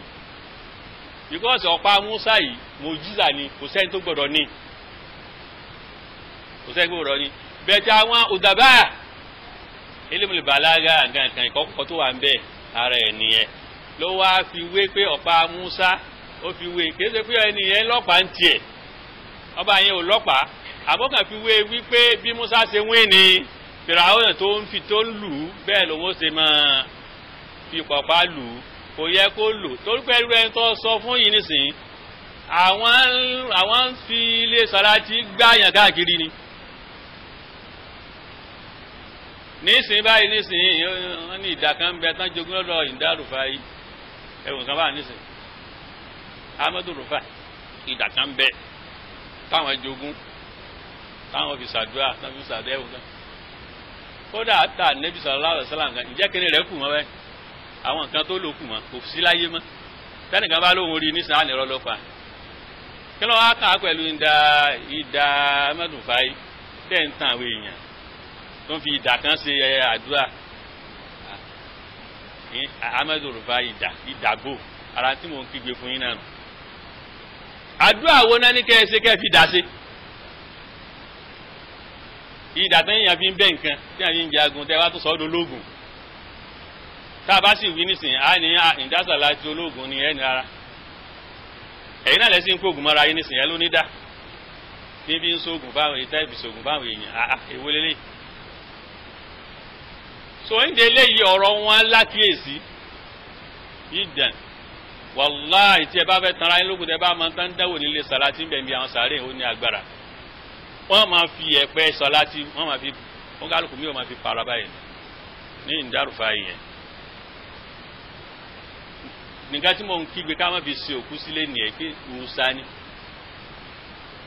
because ọ̀pá Musa yìí mòjísà ni kò sẹ́ni tó gbọ́dọ̀ ní bẹ́ẹ̀ tí àwọn òdàbà elémùlẹ̀ bàlágà nǹkan ìkọ́kọ́ tó wà ń bẹ́ẹ̀ ara ẹ̀ nìyẹn ló wá fi wé pé ọ̀pá Musa ó fi wé kìí ṣe pé ẹnìyẹn lọ́pàá ń tiẹ̀ ọba yẹn ò lọ́pàá àbọ̀kàn fi wé wípé bí Musa ṣe wé ni Fìràwọ́nà tó ń lù ú bẹ́ẹ̀ lòun ó ṣe máa fi pọ̀pá lù ú kò yẹ kó lò torí pé ẹrú ẹni tó sọ fún yìí nísìnyí àwọn ń fi ilé sàláàtì gbáyàn káàkiri ni nísìnyí báyìí nísìnyí wọ́n ní ìdá kan ń bẹ tán jogún lọ́dọ̀ ìdá Rufai ẹ̀wọ̀n kan bá nísìnyí Ahmadu Rufai ìdá kan ń bẹ táwọn jogún táwọn fi ṣàdúrà táwọn fi ṣàdúrà ẹ̀wọ̀n kan kódà ta Nabi sallallahu alaihi wasallam kan ìjẹ́ kíni rẹ̀ kù mọ́ bẹ́ẹ̀ àwọn nǹkan tó lò kù mọ́ kò sí láyé mọ́ tẹ́nìkan bá lóhun rí nísìnyí á nìrọ̀ lọ́pàá kí ló wá kàn á pẹ̀lú ìdá Ahmadu Rufai tẹ́ ń tàn àwọn èèyàn tó ń fi ìdà kan ṣe àdúrà Ahmadu Rufai ìdàgbò ara tí mò ń kígbe fún yín náà àdúrà wo náà ní kẹ́ ẹ ṣe kẹ́ ẹ fi dà ṣe ìdà tó yìnyín fi ń bẹ́ nǹkan tí àyè ń jagun tẹ́ wá tó sọ́dọ̀ ológun tá a bá sì wí nísìnyí á ní ìdásàlá ti ológun ní ẹni rárá ẹ̀yin náà lẹ́sìn kó oògùn mọ́ra yín nísìnyí ẹ ló ní dá níbi ń sóògùn báwọn èyí táìpì sóògùn báwọn èèyàn èwo lélẹ̀ so ń de eléyìí ọ̀rọ̀ wọn lákìyèsí ìdàn wàláhì tí ẹ bá fẹ́ tanra yín lókun tẹ bá máa ń tán dáwò nílé sàlátì ń bẹ̀ ń bí àwọn sàárè ó ní agbára wọ́n máa fi ẹ̀pẹ́ sàlátì wọ́n máa fi wọ́n kálukú mi ò máa fi para báyìí ní ìdárúfà yẹn nìkan tí mo ń kígbe ká má fi ṣe òkú sílé nìyẹn pé musa ni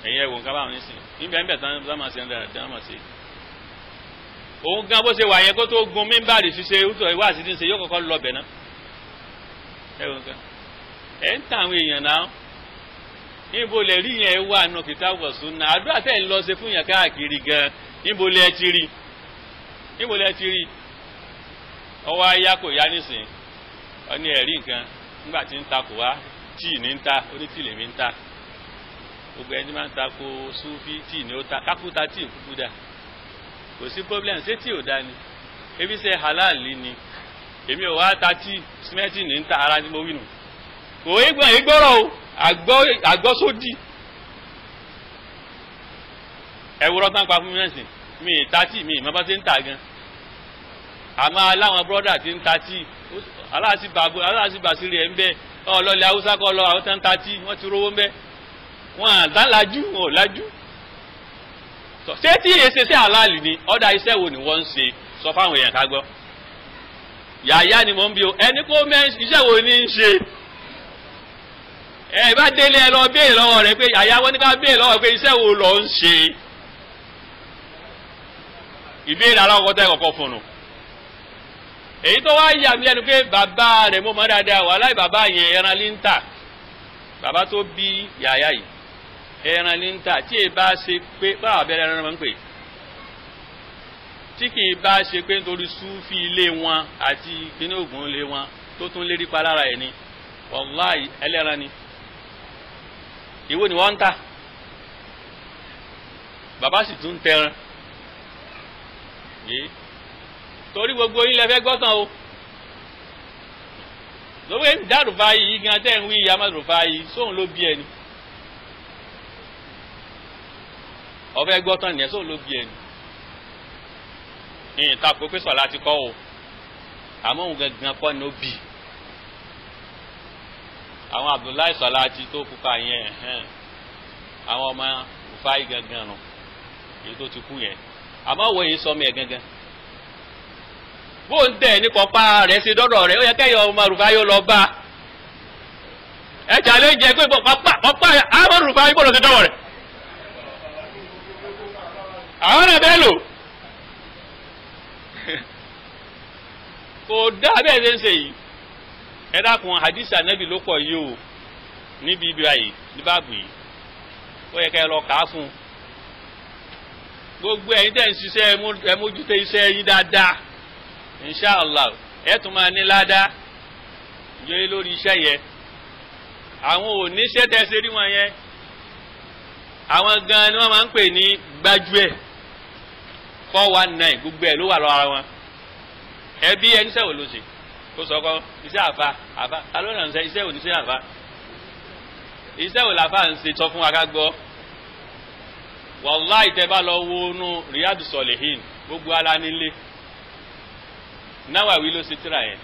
ẹ̀yin ẹ̀wọ̀n ká báwọn nísìn níbẹ̀ ń bẹ̀ tán máa ṣe ń dára tán máa ṣe òun gan bó ṣe wà yẹn kó tó gun mímbàdì ṣiṣẹ́ ìwà àti ṣe yóò kọ́kọ́ lọ bẹ̀ náà ẹ̀wọ̀n kan ẹ̀ ń tàn àwọn èèyàn náà níbo lẹ rí yẹn wà nù kìtàbù sunnah àdúrà tẹ̀ ń lọ ṣe fún yẹn káàkiri gan níbo lẹ ti rí ọwọ́ ayá kò yá nísìn ọ ní ẹ̀rí nǹkan nígbà tí ń ta kò wá tíì ní ń ta onítìí lèmi ń ta gbogbo ẹni máa ń ta ko súfì tíì ní ó ta kákúta tíì kúkú dà kò sí problem ṣé tíì ò dá ni ebi ṣe halal ni èmi ò wá ta tíì símẹ́ǹtì ní ń ta ara tí mo wí nù kò ìgbọ́rọ̀ o àgbọ́sódì ẹ̀wúrọ̀ tán pa fún mi mẹ́sìn mi ta tíì mi ìmọ̀ bá ti ń ta gan àmọ́ aláwọn brọ́dà ti ń ta tíì aláàsì bàṣírí ẹ̀ ń bẹ́ ọlọ́lẹ̀ haúsá kọ́ lọ àwọn tán ta tíì wọ́n ti rówó ń bẹ́ wọ́n àdálájú wọn ò lájú ṣé tí èsì sí àlàálì ni ọ̀dà iṣẹ́ wo ni wọ́n ń ṣe sọ fáwọn èèyàn ká gbọ́ yàyà ni mò ń bí o ẹni kó iṣẹ́ wo ni ń ṣe ẹ bá délé ẹ lọ béèrè lọ́wọ́ rẹ pé yàyà wọn ní ká béèrè lọ́wọ́ pé iṣẹ́ wo lọ ń ṣe ìbéèrè aláwọ̀ tẹ́ kọ̀kọ́ fún un èyí tó wá yà mí lẹ́nu pé bàbá rẹ̀ mo mọ̀ dáadáa wà láì bàbá yẹn ẹran lí ń tà bàbá tó bí yàyà yìí ẹran lí ń tà tí èyí bá ṣe pé báwa bẹ̀rẹ̀ ẹran máa ń pè tí kì í bá ṣe pé nítorí súfì ilé wọn àti kíní ògùn ilé wọn tó tún lérí pa lára ẹ̀ ni wàláì ẹlẹ́ran ni ìwọ ni wọ́n ń tà bàbá sì tún tẹran yìí torí gbogbo yín lẹ fẹ́ gbọ́tàn o lówó dárúfà yìí gan tẹ́ ń wí amádùrúfà yìí sóun ló bí ẹni ọ̀fẹ́ gbọ́tàn nìyẹn sóun ló bí ẹni ní ìtakò pé sọ̀lá ti kọ́ o àmọ́ òun gangan kọ́ ni ó bì àwọn Abdullahi sọ̀lá ti tó pupa yẹn àwọn ọmọ Rufai gangan nù èyí tó ti kú yẹn àmọ́ wo èyí sọmọ ẹ̀ gangan bó ń tẹ̀ ní kọ́pá rẹ̀ ṣe dọ́dọ̀ rẹ̀ ó yẹ kẹ́yọ̀ ọmọ Rufai yóò lọ bá ẹ challenge pé kọ́pá àwọn Rufai gbọ́dọ̀ ṣe dọ́wọ́ rẹ̀ àwọn náà bẹ́ẹ̀ lò kò dá bẹ́ẹ̀ ṣe ń ṣe yìí ẹ dákun hadith anabi ló pọ̀ yìí o níbi ibi ayé ní báàbù yìí ó yẹ kẹ́ lọ kà á fún gbogbo ẹ̀yin tẹ́ ń ṣiṣẹ́ ẹ mójútó iṣẹ́ yín dáadáa inshallah ẹ tún máa ní ládàá yẹ lórí iṣẹ́ yẹn àwọn oníṣẹ́ tẹ́ ṣe rí wọn yẹn àwọn gan ni wọ́n máa ń pè ní gbájúẹ̀ 419 gbogbo ẹ̀ ló wà lọ́wọ́ wọn ẹbí ẹni sẹ́wò ló ṣe kó sọ kọ́ iṣẹ́ àfa alóòrán ṣe iṣẹ́ òní ṣe àfa iṣẹ́ òní àfa ń ṣe sọ fún wa ká gbọ́ wàláì tẹ́ bá lọ wo inú Riyadu Solihin gbogbo ala nílé Nawawi ló ṣe tíra yẹn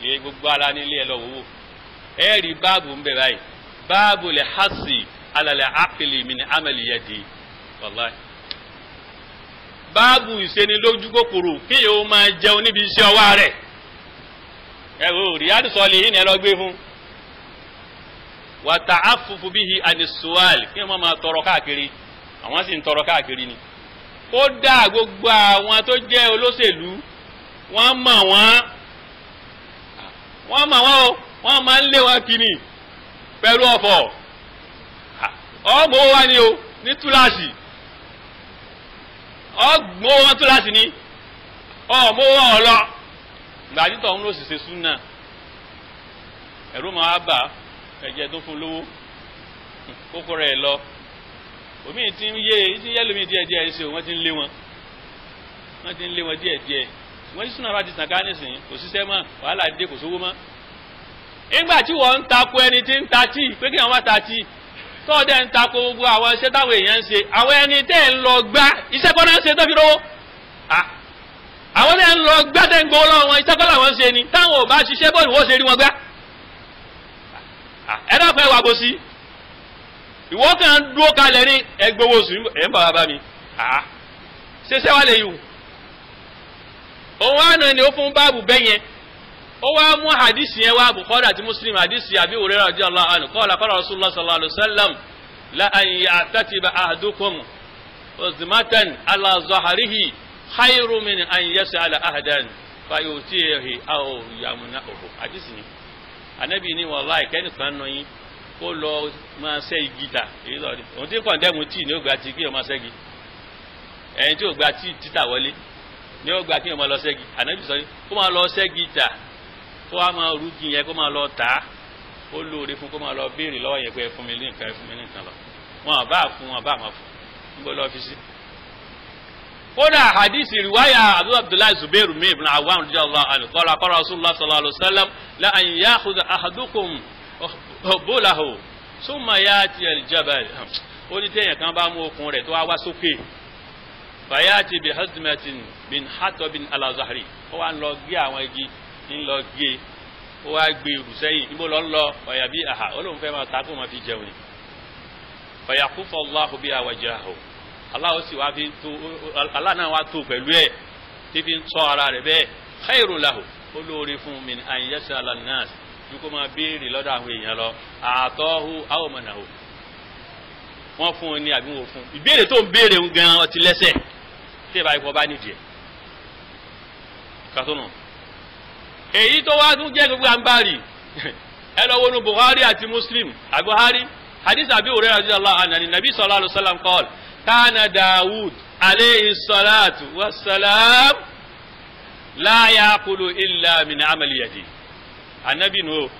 yẹ gbogbo ala nílé ẹ lọ wò ẹ rí báàbù ń bẹ báyìí báàbù lè hasi alàlẹ́ àkìlì min amali yadi wàláì báàbù ìṣenilójú kòkòrò kí yóò máa jẹun níbi iṣẹ́ ọwọ́ rẹ̀ ẹ wò Riyadu Solihin ẹ lọ gbé fún wàtà àfùfù bíhi àdìsúwàl kí wọ́n máa tọrọ káàkiri àwọn sì ń tọrọ káàkiri ni ó dá gbogbo àwọn tó jẹ́ olóṣèlú wọ́n mọ̀ wọ́n o wọ́n máa ń lé wọn kìíní pẹ̀lú ọ̀fọ̀ ọmọ wa ni o ní túláàsì ọgbọ́n wọn túláàsì ni ọmọ wọn ọlọ gbàdítọ̀ ń lò sì ṣe súnà ẹ̀rú máa bà ẹ̀jẹ̀ tó fún lówó kókó rẹ̀ lọ omi ti ń yé lómi díẹ̀díẹ̀ ṣe wọ́n ti ń lé wọn díẹ̀díẹ̀ wọ́n ti súnà bá ti tàn ká nísìnyí kò síṣẹ́ mọ́ wàhálà dé kò sówó mọ́ nígbà tí wọ́n ń takò ẹni tí ń ta tíì pé kí wọ́n wá ta tíì tọ́ọ̀dẹ̀ ń takò gbogbo àwọn iṣẹ́ táwọn èèyàn ń ṣe àwọn ẹni tẹ́ ń lọ gbá iṣẹ́ kọ́ náà ń ṣe tó fi rówó àwọn tẹ́ ń lọ gbá tẹ́ ń gbowó lọ́wọ́ wọn iṣẹ́ kọ́ làwọn ń ṣe ni táwọn ò bá ṣiṣẹ́ bọ́ọ̀lù wọ́n ṣe rí wọn gbá ẹ dákun ẹ wà bó sí ìwọ kàn dúró kalẹ̀ ní ẹgbẹ́wò sùn ẹ̀ ń bọ̀ bàbá mi ṣẹṣẹ́ wà lè yìí òun àná ni ó fún báàbù bẹ́yẹn ó wá mú hadisi yẹn wá Bukhari àti Muslim hadisi Abi Hurairah radiyallahu anhu qala qala Rasulullah sallallahu alaihi wasallam la an ya'tatiba ahadukum uzmatan ala zahrihi khayru min an yas'ala ahadan fayutihi aw yamna'uhu hadisi ni Ànábì ní wallahi kẹ́nìkan nù yín kó lọ máa ṣẹ́ igi ta èyí lọ rí òun tí kàn dẹ́mu tíì ní ó gba tí kí ọmọ ṣẹ́gi ẹ̀yìn tí ó gba tíì títà wọlé ní ó gba kí ọmọ lọ ṣẹ́gi Ànábì sọ kó máa lọ ṣẹ́gi ta kó wá máa rúgi yẹn kó máa lọ tà á ó lóore fún kó máa lọ béèrè lọ́wọ́ yẹn pé ẹ fún mi ní nǹkan ẹ fún mi ní nǹkan lọ wọn bá fún wọn bá máa fún níbo lọ fi sí. kódà hadisi riwaya Abdullahi Zubairu mi ibn Awwam radiyallahu anhu qala qala Rasulullah sallallahu alaihi wasallam la an ya'khudha ahadukum bólahu súnmọ́ ya ti aljabal ó ní téèyàn kan bá mú okùn rẹ̀ tó wá sókè fàyàtì bí hazmatin bin hatobin alazahari ó wá ń lọ gé àwọn igi ń lọ gé ó wá gbé rùsẹ́yìn níbo lọ ń lọ ọ̀yà bí àhà ó lóun fẹ́ máa ta kó máa fi jẹun ni fàyàkúfọ̀ Allahu bí àwàjáhù aláwọ̀ sì wá fi tó aláàánà wá tó pẹ̀lú ẹ̀ tí fi ń tọ́ ara rẹ̀ bẹ́ẹ̀ khairu lahu ó lóore fún min an yas'ala an-nas dúkọ́ máa béèrè lọ́dọ̀ àwọn èèyàn lọ àtọ́hù àwọ̀mọ̀nàhù wọ́n fún un ní àbí wọ́n fún ìbéèrè tó ń béèrè ń gan ọtí lẹ́sẹ̀ tí ìbá ipò bá nídìí ẹ̀ kàtúnù èyí tó wá tún jẹ́ gbogbo àǹbárì ẹ lọ wọnú Bukhari àti Muslim àbúhárí hadith Abi Hurairah radiyallahu anhu ni nabi sallallahu alaihi wasallam qala kana Dawud alayhi salatu wassalam la yaqulu illa min amali yadi anabi no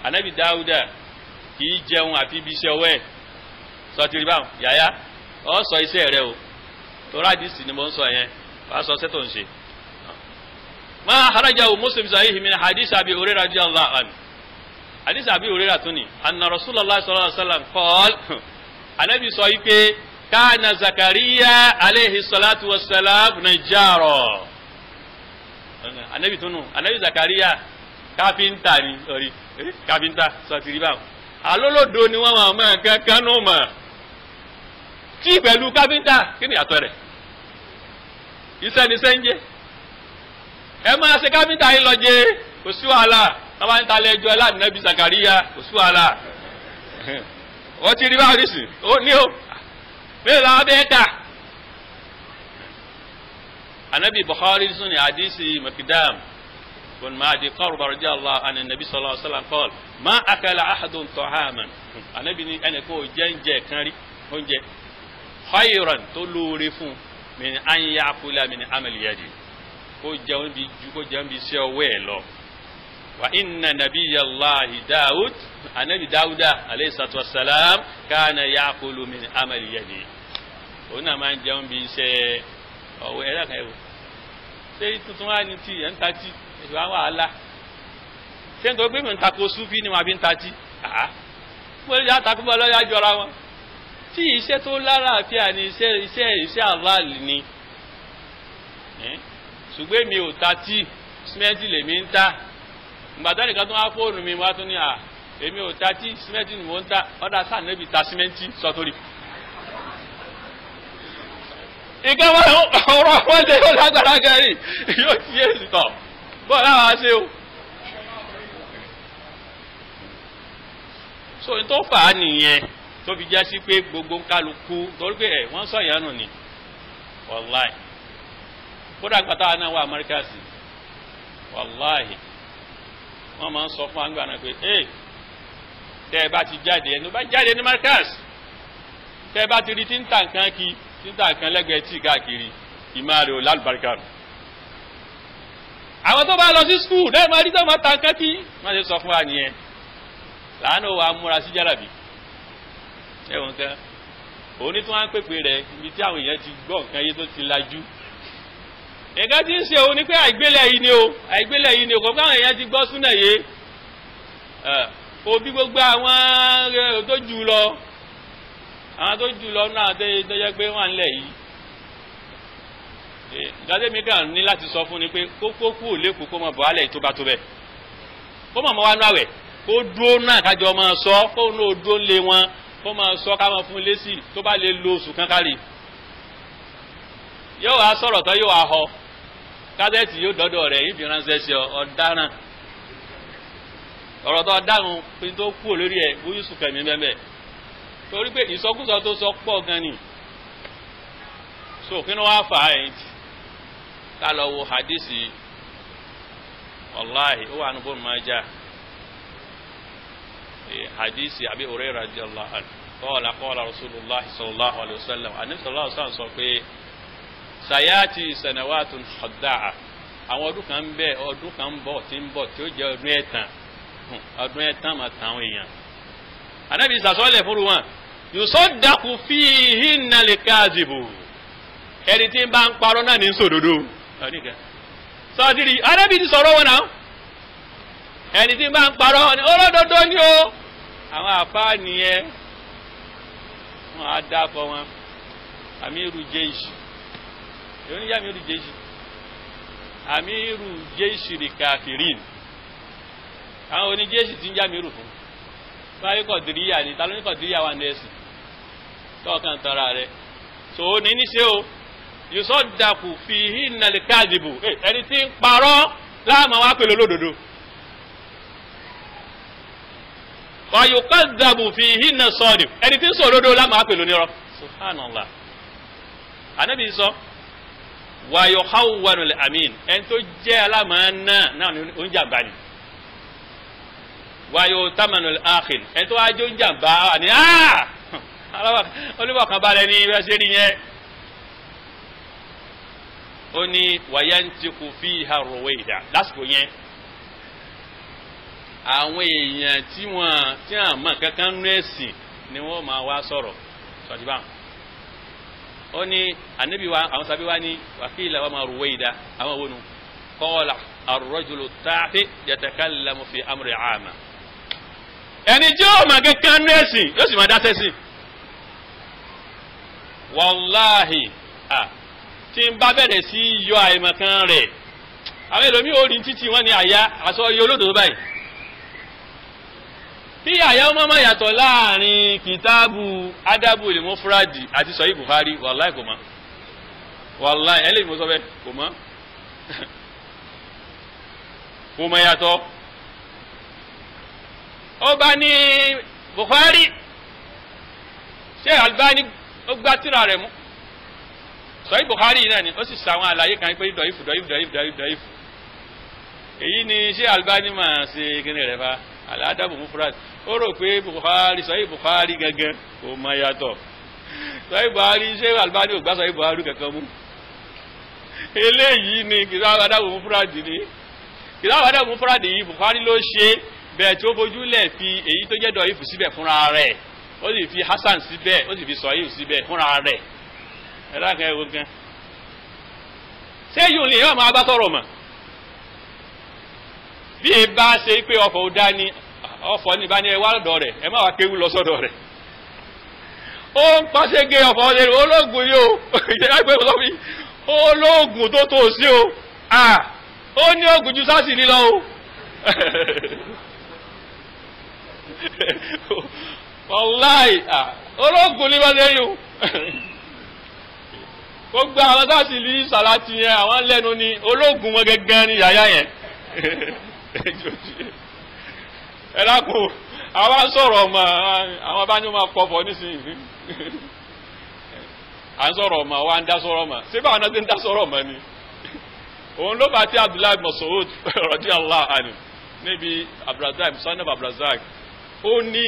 anabi Dawuda kì í jẹun àfi bí iṣẹ́ ọwọ́ ẹ̀ sọ ti rí báwọn yàyà ọ sọ iṣẹ́ rẹ o tó rádìsì ni mo ń sọ yẹn wàá sọ sẹ́tọ̀ ń ṣe. ma harajahu Muslim sahihi min hadith Abi Hurairah radiyallahu anhu hadith Abi Hurairah tuni anna Rasulullah sallallahu alaihi wasallam qala anabi sọ yìí pé kana Zakariya alayhi salatu wassalam najjara anabi tunu anabi Zakariya káfíńtà ni orí káfíńtà sọtìrì báwọn alólòdó ni wọn máa kankan náà mà tí pẹ̀lú káfíńtà kí ni àtọ̀ rẹ̀ iṣẹ́ ni sẹ́ńjẹ́ ẹ máa ṣe káfíńtà yìí lọ jẹ kò sí wàhálà wọn bá ń ta lẹ́jọ́ láàbí Zakariya kò sí wàhálà wọ́n ti rí báwọn nísìn ó ní o bẹ́ẹ̀ làwọn bẹ́ẹ̀ kà anabi Bukhari sún ní hadisi Makidam بن معدي قرب رضي الله عن النبي صلى الله عليه وسلم قال ما أكل أحد طعاما أنا بني أنا كو جنجة كاري هنجة خيرا تلورفون من أن يأكل من عمل يدي كو جنب بسيويلو وإن نبي الله داود النبي داود عليه الصلاة والسلام كان يأكل من عمل يدي هنا ما جنب بسيويلو سيد تطواني تي أنتاتي ìwà wàhálà ṣé n tó gbé mi ń tako súfì ni wọn àbí ń tatí mo lè àtakú bọ́ lọ́yà jọra wọn tí iṣẹ́ tó lálàáfíà ni iṣẹ́ àlàálì ni ṣùgbọ́n mi ò tatí símẹ́ǹtì lèmi ń ta ìgbàdá nìkan tó wá fóònù mi wá tún ní èmi ò tatí símẹ́ǹtì ni mò ń ta ọ̀dà sáà níbi ta símẹ́ǹtì sọ́tòrì. ìkẹ́wọ́n ọ̀rọ̀ wọn lè yóò lágbára gẹ̀rì yóò ti yé sí tọ̀. bọ́ọ̀lá wa ṣe o so n tó fà á nìyẹn tó fi jẹ́ sí pé gbogbo kálukú torí pé wọ́n sọ ìyanu ni wàláì kódà gbàtà náà wà Amẹ́ríkà sí wàláì wọ́n máa ń sọ fún àgbà náà pé tẹ́ ẹ bá ti jáde ẹni bá jáde ní Amẹ́ríkà tẹ́ ẹ bá ti rí tí ń tà nǹkan kí tí ń tà nǹkan lẹ́gbẹ̀ẹ́ tí káàkiri ìmáàrè ò lálùbáríkà nù. àwọn tó bá lọ sí skul náà máa rí tó máa ta nǹkan kí má ṣe sọ fún wa nìyẹn làánú wa múra sí jálàbí ẹwọn kan òní tí wọn ń pèpè rẹ ibi tí àwọn èèyàn ti gbọ́ nǹkan yé tó ti lajú nǹkan tí ń ṣe òun ni pé àìgbélẹ̀ yìí ni o àìgbélẹ̀ yìí ni o kò káwọn èèyàn ti gbọ́ súnà yé òbí gbogbo àwọn tó jù lọ náà tó yẹ pé wọn ń lẹ̀ yìí gàdémi kan ní láti sọ fún ni pé kókó kú ò lẹ́kọ̀ọ́ kó mọ̀ bọ̀ alẹ́ tó bá tó bẹ́ẹ̀ kó mọ̀ mọ́ wá nú àwẹ̀ kó kó dúró náà kájọ máa sọ kó náà dúró lé wọn kó máa sọ ká máa fún lésì tó bá lè lo oṣù kan kárí yóò wá sọ̀rọ̀ tán yóò wá họ kásẹ̀tì yóò dọ́dọ̀ rẹ̀ yìí fi ránṣẹ́ sí ọ̀daràn ọ̀rọ̀ tó dáhùn pé tó kú lórí ẹ̀ bóyú sùn kẹ̀mí bẹ́ẹ̀ torí pé ìsọkúsọ tó sọ pọ̀ gan ni so kí ni wọ́n á fà á ẹ̀yìn ká lọ wo hadisi wàláhì ó wà ní bó máa já hadisi Abi Hurairah radiyallahu anhu qala rasulullah sallallahu alaihi wasallam àní sallallahu alaihi wasallam sọ pé sayati sanawatun khadda'a àwọn ọdún kan bọ̀ tí ń bọ̀ tí ó jẹ́ ọdún ẹ̀tàn máa tàn àwọn èèyàn Ànábì sàsọ́lẹ̀ fún wọn yusaddaqu fihinna al-kadhibu ẹni tí ń bá ń parọ́ náà ní sòdodo sọ́dírì Ànábì ti sọ̀rọ̀ wọn náà ẹni tí ń bá ń parọ́ ní olódodo ní o àwọn àfáà nìyẹn wọn á dákọ wọn amiru jeishi yóò ní yá amiru jeishi amiru jeishi rí kafirin àwọn oní jeishi ti ń já amiru fún báyìí kọ̀dìríyà ni ta ló ní kọ̀dìríyà wà ní ẹ̀sìn tọ́ọ̀kan tọ́ra rẹ̀ tó ní níṣẹ́ o yusaddaqu fihinna al-kadhibu ẹni tí ń parọ́ láàmà wá pẹ̀lú olódodo wa yuqadhabu fihinna as-sadiq ẹni tí ń sọ olódodo láàmà wá pẹ̀lú nírọ́ subhanallah Ànábì sọ wa yukhawwanu al-amin ẹni tó jẹ́ alámàánà náà ní oúnjàmbá ni wa yu'tamanu al-akhil ẹni tó wájú oúnjàmbá ni olúbọ̀ kan balẹ̀ ní ìrẹsẹ̀ nìyẹn ó ní wayantiqu fiha ruwaida lásìkò yẹn àwọn èèyàn tí wọ́n mọ̀ kankan nú ẹ̀sìn ni wọ́n máa wá sọ̀rọ̀ sọ̀díbà ó ní ànábì wa àwọn sábẹ́ wa ní wàkílà wa máa ruwaida àwọn wọnú qala ar-rajulu at-tafi yatakallamu fi amri 'ama ẹni tí ó mọ̀ kankan nú ẹ̀sìn yóò sì máa dá sẹ́sìn wàláhì tí ń bá bẹ̀rẹ̀ sí yọ àìmọ̀kan rẹ̀ àwọn èlòmí ò rí títí wọ́n ní àyà àsọ iye olódòdó báyìí tí àyà ọmọ máa yàtọ̀ láàrin kìtàbù adabu lè mú fúrádì àti sọ̀yí Bukhari wàláhì kò mọ́ wàláhì ẹlẹ́yìn mo sọ bẹ́ẹ̀ kò mọ́ kò mọ́ yàtọ̀ ó bá ní Bukhari ṣé Albani ó gbá tírà rẹ̀ mú sọ̀yí Bukhari náà ni ó sì sàwọn àlàyé kan pé dọ̀ífù èyí ni ṣé Albani máa ṣe kíni rẹ̀ fa aládàbò mufrad ó rò pé Bukhari sọ̀yí Bukhari gangan kò mọ yàtọ̀ sọ̀yí Bukhari ṣé Albani ò gbá sọ̀yí Bukhari kankan mú eléyìí ni kìtàbù àdàbò mufrad ni kìtàbù àdàbò mufrad yìí Bukhari ló ṣe bẹ́ẹ̀ tí ó bójúlẹ̀ fi èyí tó jẹ́ dọ̀ífù síbẹ̀ fúnra rẹ̀ ó sì fi Hasan síbẹ̀ ó sì fi sọ̀yí síbẹ̀ fúnra rẹ̀ ẹ̀lákan ẹ̀wọ̀ gan ṣé yóò lè yọ́ máa bá sọ̀rọ̀ mọ̀ bí i bá ṣe pé ọkọ̀ ó dá ní ọ̀fọ̀ ní bá ní ẹwà lọ́dọ̀ rẹ̀ ẹ má wá kéwú lọ sọ́dọ̀ rẹ̀ ó ń pàṣẹ gé ọ̀fọ̀ ọ̀lẹ́rẹ̀ ológun yóò ìjẹ́lágbé ọlọ́bí ológun tó tó sí o ó ní ogun jù sáàsì lílọ o wàláì ológun ní wọ́n lẹ́yìn o gbogbo àwọn sáàsì lè sàlátì yẹn àwọn lẹ́nu ni ológun wọn gẹ́gẹ́ ní yàyà yẹn ẹ̀lákùn àwọn sọ̀rọ̀ ọmọ àwọn bá ní ọmọ pọ̀pọ̀ nísìnyí à ń sọ̀rọ̀ ọmọ wa ń dá sọ̀rọ̀ ọmọ síbà àwọn náà ti ń dá sọ̀rọ̀ ọmọ ni òun ló bá tí Abdullahi Mas'ud radiyallahu anhu níbi Abdulrazak son of Abdulrazak ó ní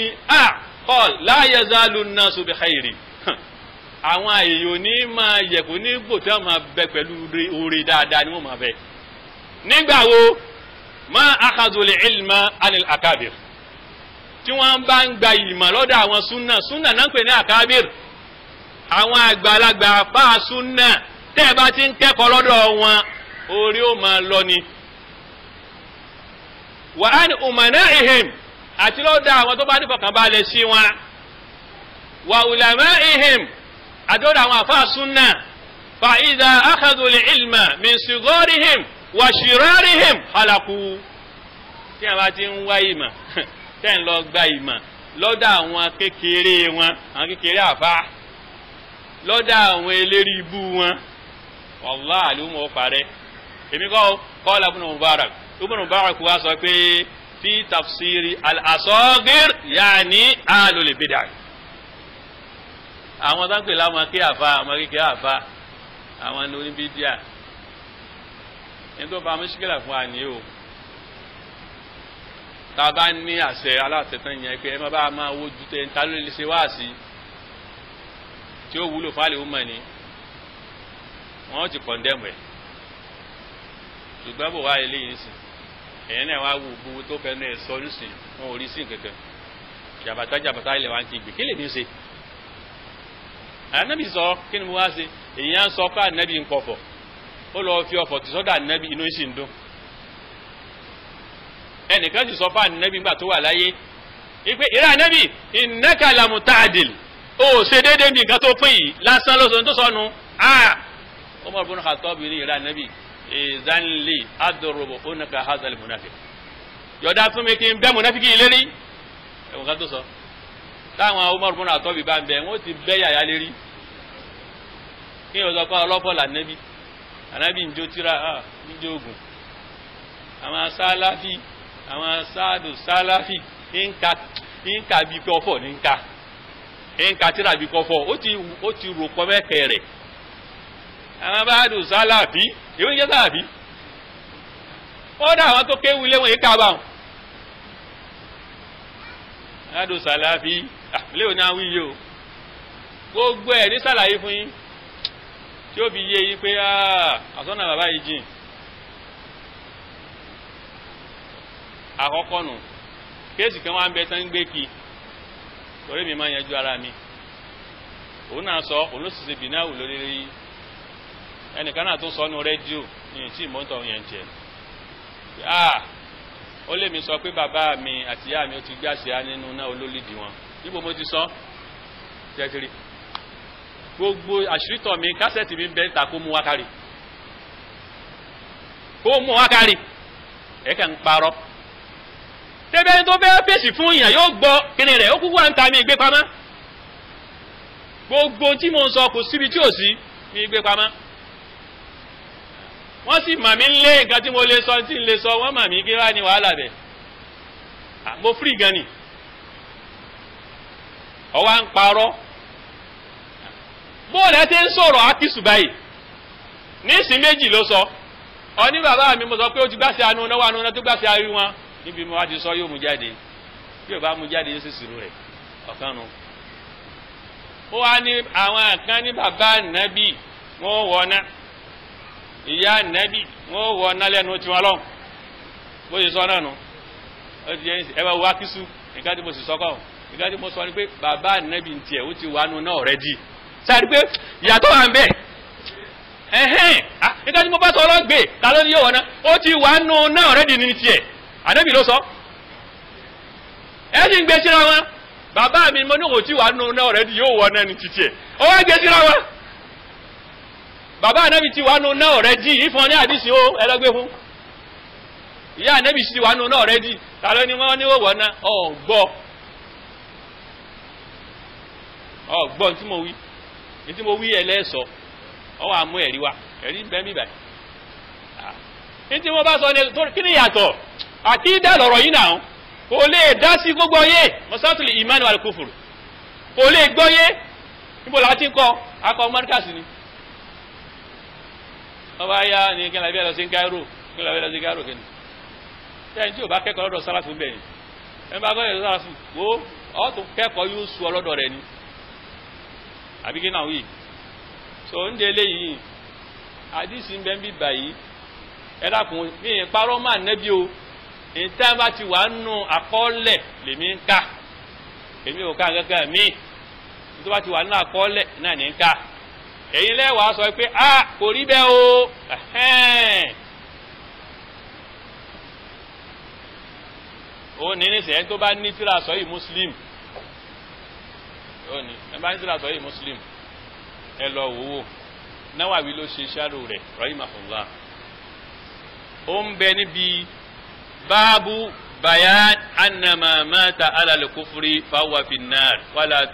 qal la yazalu an-nasu bi khayri àwọn èèyàn ní máa yẹ̀kù ní gbòtí wọ́n máa bẹ pẹ̀lú oore dáadáa ni wọ́n máa bẹ nígbàwo ma akhadhu al-ilma anil akabir tí wọ́n bá ń gba ìmọ̀ lọ́dọ̀ àwọn súnà náà ń pè ní akabir àwọn àgbàlagbà apá súnà tẹ́ bá ti ń kẹ́kọ̀ọ́ lọ́dọ̀ wọn orí ó máa lọ ni wa an umana'ihim àti lọ́dọ̀ àwọn tó bá ní fọkànbalẹ̀ sí wọn wa ulama'ihim àdọ́dọ̀ àwọn àfáà súnnà fa idha akhadhu al-ilma min sigharihim wa shirarihim halaku tí a bá ti ń wá ìmọ̀ tẹ́ ń lọ gba ìmọ̀ lọ́dọ̀ àwọn kékeré wọn àwọn kékeré àfa lọ́dọ̀ àwọn eléri ibú wọn wàláhì ló mọ̀ parẹ́ èmi kọ́ Ibn Mubarak wa sọ pé fi tafsiri al-asagir yaani alul bid'ah àwọn tó ń pè láwọn kékeré àfa àwọn ní oníbídíà ní tó bá mọ́ṣíkìlà fún wa ní o tá a bá ní àṣẹ aláṣẹ tán yẹn pé ẹ má bá máa wojú tẹ ta ló lè ṣe wá sí tí ó wúlò fún àlè ọmọ ni wọn ti kọ̀ndẹ́mù ẹ̀ ṣùgbọ́n bò wá eléyìí sí ẹ̀yẹn náà wá wù gbogbo tó fẹ́ẹ́ náà sọ nísìn wọn ò rí sí nǹkankan jàbàtà ilẹ̀ wa ń ti gbè kí lè ní ṣe ànábì sọ kí ni mo wá ṣe èyàn sọ pé ànábì ń pọ̀fọ̀ ó lọ fi ọ̀fọ̀ tí sọ́dọ̀ ànábì inú sì ń dún ẹnìkan sì sọ fún ànábì nígbà tó wà láyé ipe ìrẹ́ ànábì innaka lamu ta'dil ó ṣe déédéé bí nǹkan tó pín yìí lásán lọ́sọ̀rọ̀ tó sọnù Umar ibn Khattab ní ìrẹ́ ànábì ìzánlé adrubu unaka hazal munafiq yọ̀dá fún mi kí n bẹ́ munafiki lérí ẹ̀wọ̀n kan tó sọ táwọn Umar ibn Khattab bá ń bẹ wọ́n ti bẹ́ yàyà lérí kí ni ọ̀sọ̀ kọ́ ọlọ́pọ̀ lànàbí ànábì ń jó tíra ń jó ogun àwọn sálàfí àwọn sáàdù sálàfí ń ka bí kọfọ̀ ní ń ka tíra bí kọfọ̀ ó ti rò pọ̀ mẹ́kẹ̀ rẹ̀ àwọn báàdù sálàfí ìwé ń jẹ́ sálàfí ó dá àwọn tó kéwù léwọ̀n yìí ká bá wọn báàdù sálàfí léwọ̀n ní àwọn iye o gbogbo ẹ̀ ní sàlàyé fún yín tí ó fi yé yín pé àsọ́nà bàbá yìí jìn àkọ́kọ́ nù kéèsì kan wá ń bẹ tán ń gbé kí torí mi máa yanjú ara mi òun náà sọ òun ló sì ṣe bìnáwó lórí rí ẹnìkan náà tó sọ nù rédíò ní tí mọ́tò yẹn jẹ ó lè mi sọ pé bàbá mi àti ìyá mi ó ti gbé àṣìá nínú náà olólìdí wọn níbo mo ti sọ jẹ́kiri gbogbo àṣírítọ̀ mi kásẹ̀tì mi bẹ́ẹ̀ ta kó mú wákàrí ẹ̀kà ń parọ́ tẹ́bẹ́ tó fẹ́ fèsì fún ìyàn yóò gbọ́ kíni rẹ̀ ó kúkú à ń ta mi gbé pamọ́ gbogbo tí mo ń sọ kò síbi tí ò sí mi gbé pamọ́ wọ́n sì mà mí lé nǹkan tí mo lè sọ tí ń lè sọ wọ́n mà mí kí wá ní wàhálà bẹ̀ mo free gan ni ọwá ń parọ́ bóòlù ẹ ti ń sọ̀rọ̀ ákísù báyìí ní ìsìn méjì ló sọ ọ ní bàbá mi mo sọ pé ó ti gbá sí anú náwó anú náà tó gbá sí arí wọn níbi mo wá ti sọ yóò mú jáde bí ò bá mú jáde yóò sì sùúrù rẹ̀ ọ̀kan nu. ó wá ní àwọn kan ní bàbá nàbì wọn wọná ìyá nàbì wọn wọná lẹ́nu tiwọn lọ bó ṣe sọ náà nu ó ti yẹ ẹ bá wọ ákísù nǹkan tí mo sì sọ kọ́ nǹkan tí mo sọ ni pé bàbá nàbì ń tiẹ̀ ó ti wà nù náà already sáré pé ìyàtọ̀ wà ń bẹ̀ nígbà tí mo bá sọ ọlọ́gbẹ̀ ta ló ní yóò wọ́n náà ó ti wà nù náà rẹ́dì ní tiẹ̀ ànábì ló sọ ẹ sì ń gbé síra wọn bàbá mi mo ní òun ti wà nù náà rẹ́dì yóò wọ́n náà ní ti tiẹ̀ ó wá gbé síra wọn bàbá ànábì ti wà nù náà rẹ́dì ìfọ̀n ní àdìsí ó ẹlẹ́gbẹ́ fún ìyá ànábì ti wà nù náà rẹ́dì ta ló ní wọ́n ní wọ́n náà ọ̀gbọ́n tí mo wí ní tí mo wí ẹlẹ́sọ̀ ọwọ́ àmú ẹ̀rí wa ẹ̀rí bẹ́ẹ̀ mi báyìí ní tí wọ́n bá sọ ní kí ni yàtọ̀ àkídà lọ̀rọ̀ yìí náà kò lè dá sí gbogbo yé mọ́sátùlì ìmánu àlùkùfùrù kò lè gbọ́ yé níbo láti kọ́ akọ mọ́ríkàsì ni ọba ayá ní kí n làbí ẹ lọ sí Cairo kí n làbí ẹ lọ sí Cairo kí ni tẹ́yìn tí ò bá kẹ́kọ̀ọ́ lọ́dọ̀ sálàfù bẹ́ẹ̀ ni ẹ bá kọ́ lọ́dọ̀ sálàfù wo ọ́ tó kẹ́kọ̀ọ́ yóò sú ọlọ́dọ̀ rẹ ni àbí kí náà wí so ń délé yìí àdìsí ń bẹ́ ń bí báyìí ẹ dákun ní ìparọ́ máa nẹ́bí o ìta bá ti wà nù àkọọ́lẹ̀ lèmi ń ká èmi ò ká gẹ́gẹ́ mi tó bá ti wà nù àkọọ́lẹ̀ náà ní ń ká ẹ̀yin lẹ́wàá sọ pé kò rí bẹ́ẹ̀ o ó ní nísìnyẹn tó bá ní tíra sọ yìí Muslim ó ní ẹ bá ní tíra sọ yìí Muslim ẹ lọ wò Nawawi ló ṣe ṣáàrò rahimahullah ó ń bẹ níbi báàbù bayan annama mata ala al-kufri fa huwa fi an-nar wala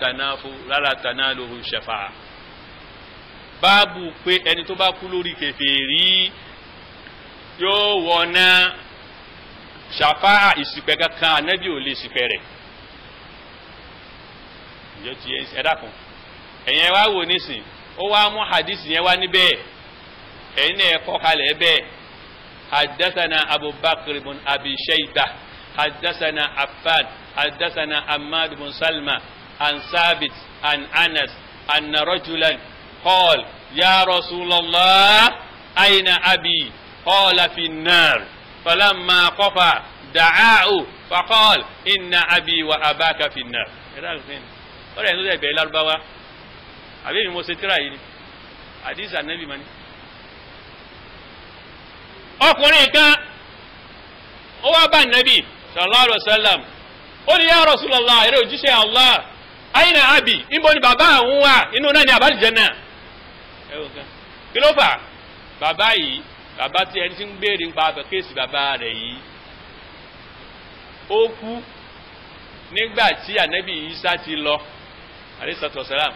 tanaluhu shafa'a. Báàbù pé ẹni tó bá kú lórí kèfèrí yóò wọná shafa'a ìṣìpẹ̀ kankan Ànábì ò lè ṣìpẹ̀ rẹ̀. Yo ti ẹ dákun ẹ̀yin wá wò nísìn ó wá mú hadith yẹn wá níbẹ̀ ẹ̀yin náà kọ́ kalẹ̀ bẹ́ẹ̀ haddathana Abu Bakr ibn Abi Shaybah haddathana Affan haddathana Ammad ibn Salma an Sabit an Anas anna rajulan qala ya Rasulullah ayna abi qala fi an-nar falamma qafa da'a'u faqala inna abi wa abaka fi an-nar. Ọ̀rẹ́ ẹ̀nú ẹ̀bẹ̀ lárúbáwá àbí èmi mo ṣe tíra yìí ni hadith Ànábì mani. Ọkùnrin kan ó wá bá Ànábì sallallahu alaihi wasallam ó ní ya Rasulullah eré òjíṣẹ́ Allah ayna abi níbo ni bàbá àwọn wà inú náà ni àbálìjẹ́nà. Kí ló fà bàbá yìí bàbá tí ẹni tí ń gbé nípa àbẹ̀kẹ́sì bàbá rẹ̀ yìí ó kú nígbà tí Ànábì Ìsá ti lọ alayhi salatu wassalam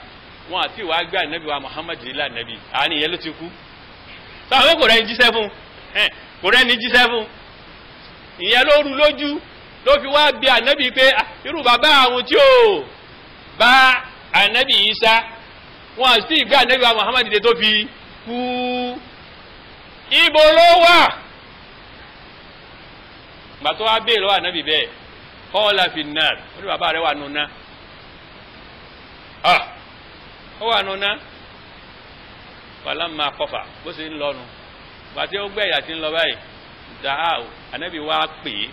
wọn àti ìwà gbé Ànábì wa Muhammad ilá Ànábì àní ìyẹn ló ti kú sáwọn kò rẹ̀ ní jíṣẹ́ fún kò rẹ̀ ní jíṣẹ́ fún ìyẹn ló rú lójú ló fi wá bí Ànábì pé irú bàbá àwọn tí ó bá Ànábì Ìsá wọn àti ìgbé Ànábì wa Muhammad ilé tó fi kú ibo ló wà gbà tó wá bèèrè lọ́wọ́ Ànábì bẹ́ẹ̀ qala fi an-nar ó ní bàbá rẹ̀ wà nùnà ó wà nùnà falamma qafa bó ṣe ń lọ́nu bàtí ó gbẹ̀yà tí ń lọ báyìí da'u Ànábì wá pè é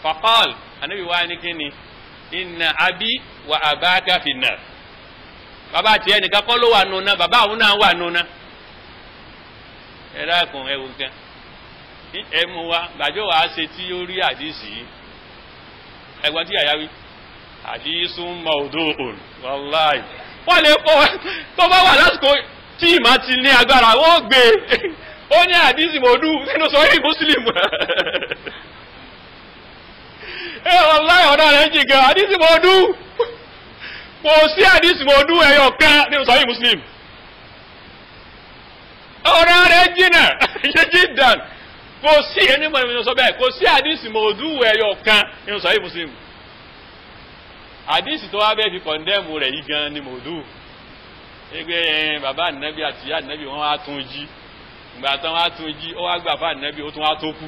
faqal Ànábì wá ní kíni inna abi wa abaka fi an-nar bàbá tiẹ̀ nìkan kọ́ ló wà nùnà bàbá àwọn náà wà nùnà ẹ dákun ẹ wò kán ẹ mú wa gbàjọ́ wàá ṣe tí ó rí àdìsí yìí ẹgbọ́n tí àyáwí àdísún mawdu'un wallahi wọ́n lè kọ́ tó bá wà lásìkò tí ìmá ti ní agbára wọ́n gbé ó ní àdísì mọ̀dú nínú Sahih Muslim wallahi ọ̀nà rẹ̀ jì gan àdísì mọ̀dú kò sí àdísì mọ̀dú ẹyọ kan nínú Sahih Muslim ọ̀nà rẹ̀ jìnà jìdàn kò sí ẹni mọ̀ ìrìnà sọ bẹ́ẹ̀ kò sí àdísì mọ̀ọ́dú ẹyọ kan nínú Sahih Muslim àdísì tó wá bẹ́ẹ̀ fi kọ̀ndẹ́mù rẹ̀ yìí gan ni mọ̀ọ́dú ẹgbẹ́ bàbá Ànábì àti ìyá Ànábì wọ́n wá tún jí ìgbà tán wá tún jí ó wá gbà fún Ànábì ó tún wá tó kú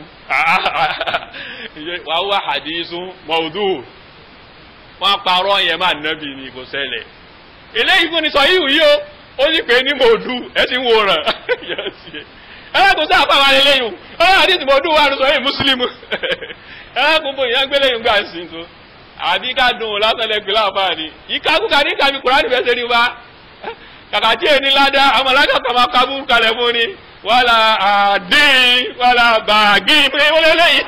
wà wá àdísùn mọ̀ọ́dú wọ́n parọ́ yẹn má Ànábì ni kò ṣẹlẹ̀ eléyìí fún ni sọ yìí yìí ó ní pé ní mọ̀ọ́dú ẹ ti ń wòran ẹ̀kùn sí àpá àwọn eléyìn ọ̀rọ̀ àdíjì mọ̀ ọdún wà ní Sahih Muslim ẹ̀kùn bò ìyá gbélé ìgbà sí tó àbí ká dùn lásánlẹ̀ láàfáà ní ìkákùkà ní kàmí Kùránì bẹ́ẹ̀ ṣe ní wá kàkà tí èní ládá àwọn alága kan máa kábú kalẹ̀ fún ni wàlà àdín wàlà bàgí pé wọ́n lélẹ́yìn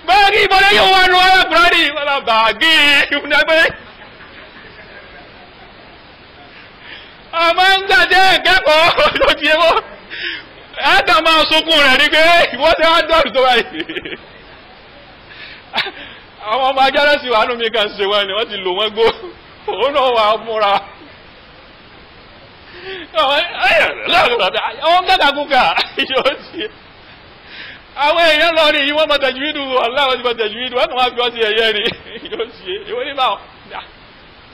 bàgí ìbọ̀lẹ́ yóò wà ní wàlà Kùránì wàlà bàgí ìfúnnagbé ọmọ ń gbàjẹ́ ìkẹ́kọ̀ọ́ ló ti ẹwọ́ ẹ́ta máa sókún rẹ̀ ní pé ìwọ́n tẹ́ wá dọ́rù tó wáyé àwọn ọmọ ajárẹ́sì wà nù mí kan ṣe wọ́n ni wọ́n ti lò wọ́n gbó òun náà wà múra àwọn kẹ́kàkúkà yóò ti àwọn èèyàn lọ rí wọ́n mọ̀ tẹ̀júwìdù aláwọ̀ ti mọ̀ tẹ̀júwìdù wọ́n kàn wá fi ọ́ sí ẹ̀yẹ́ ni yóò ti ìwọ́n ní báwọn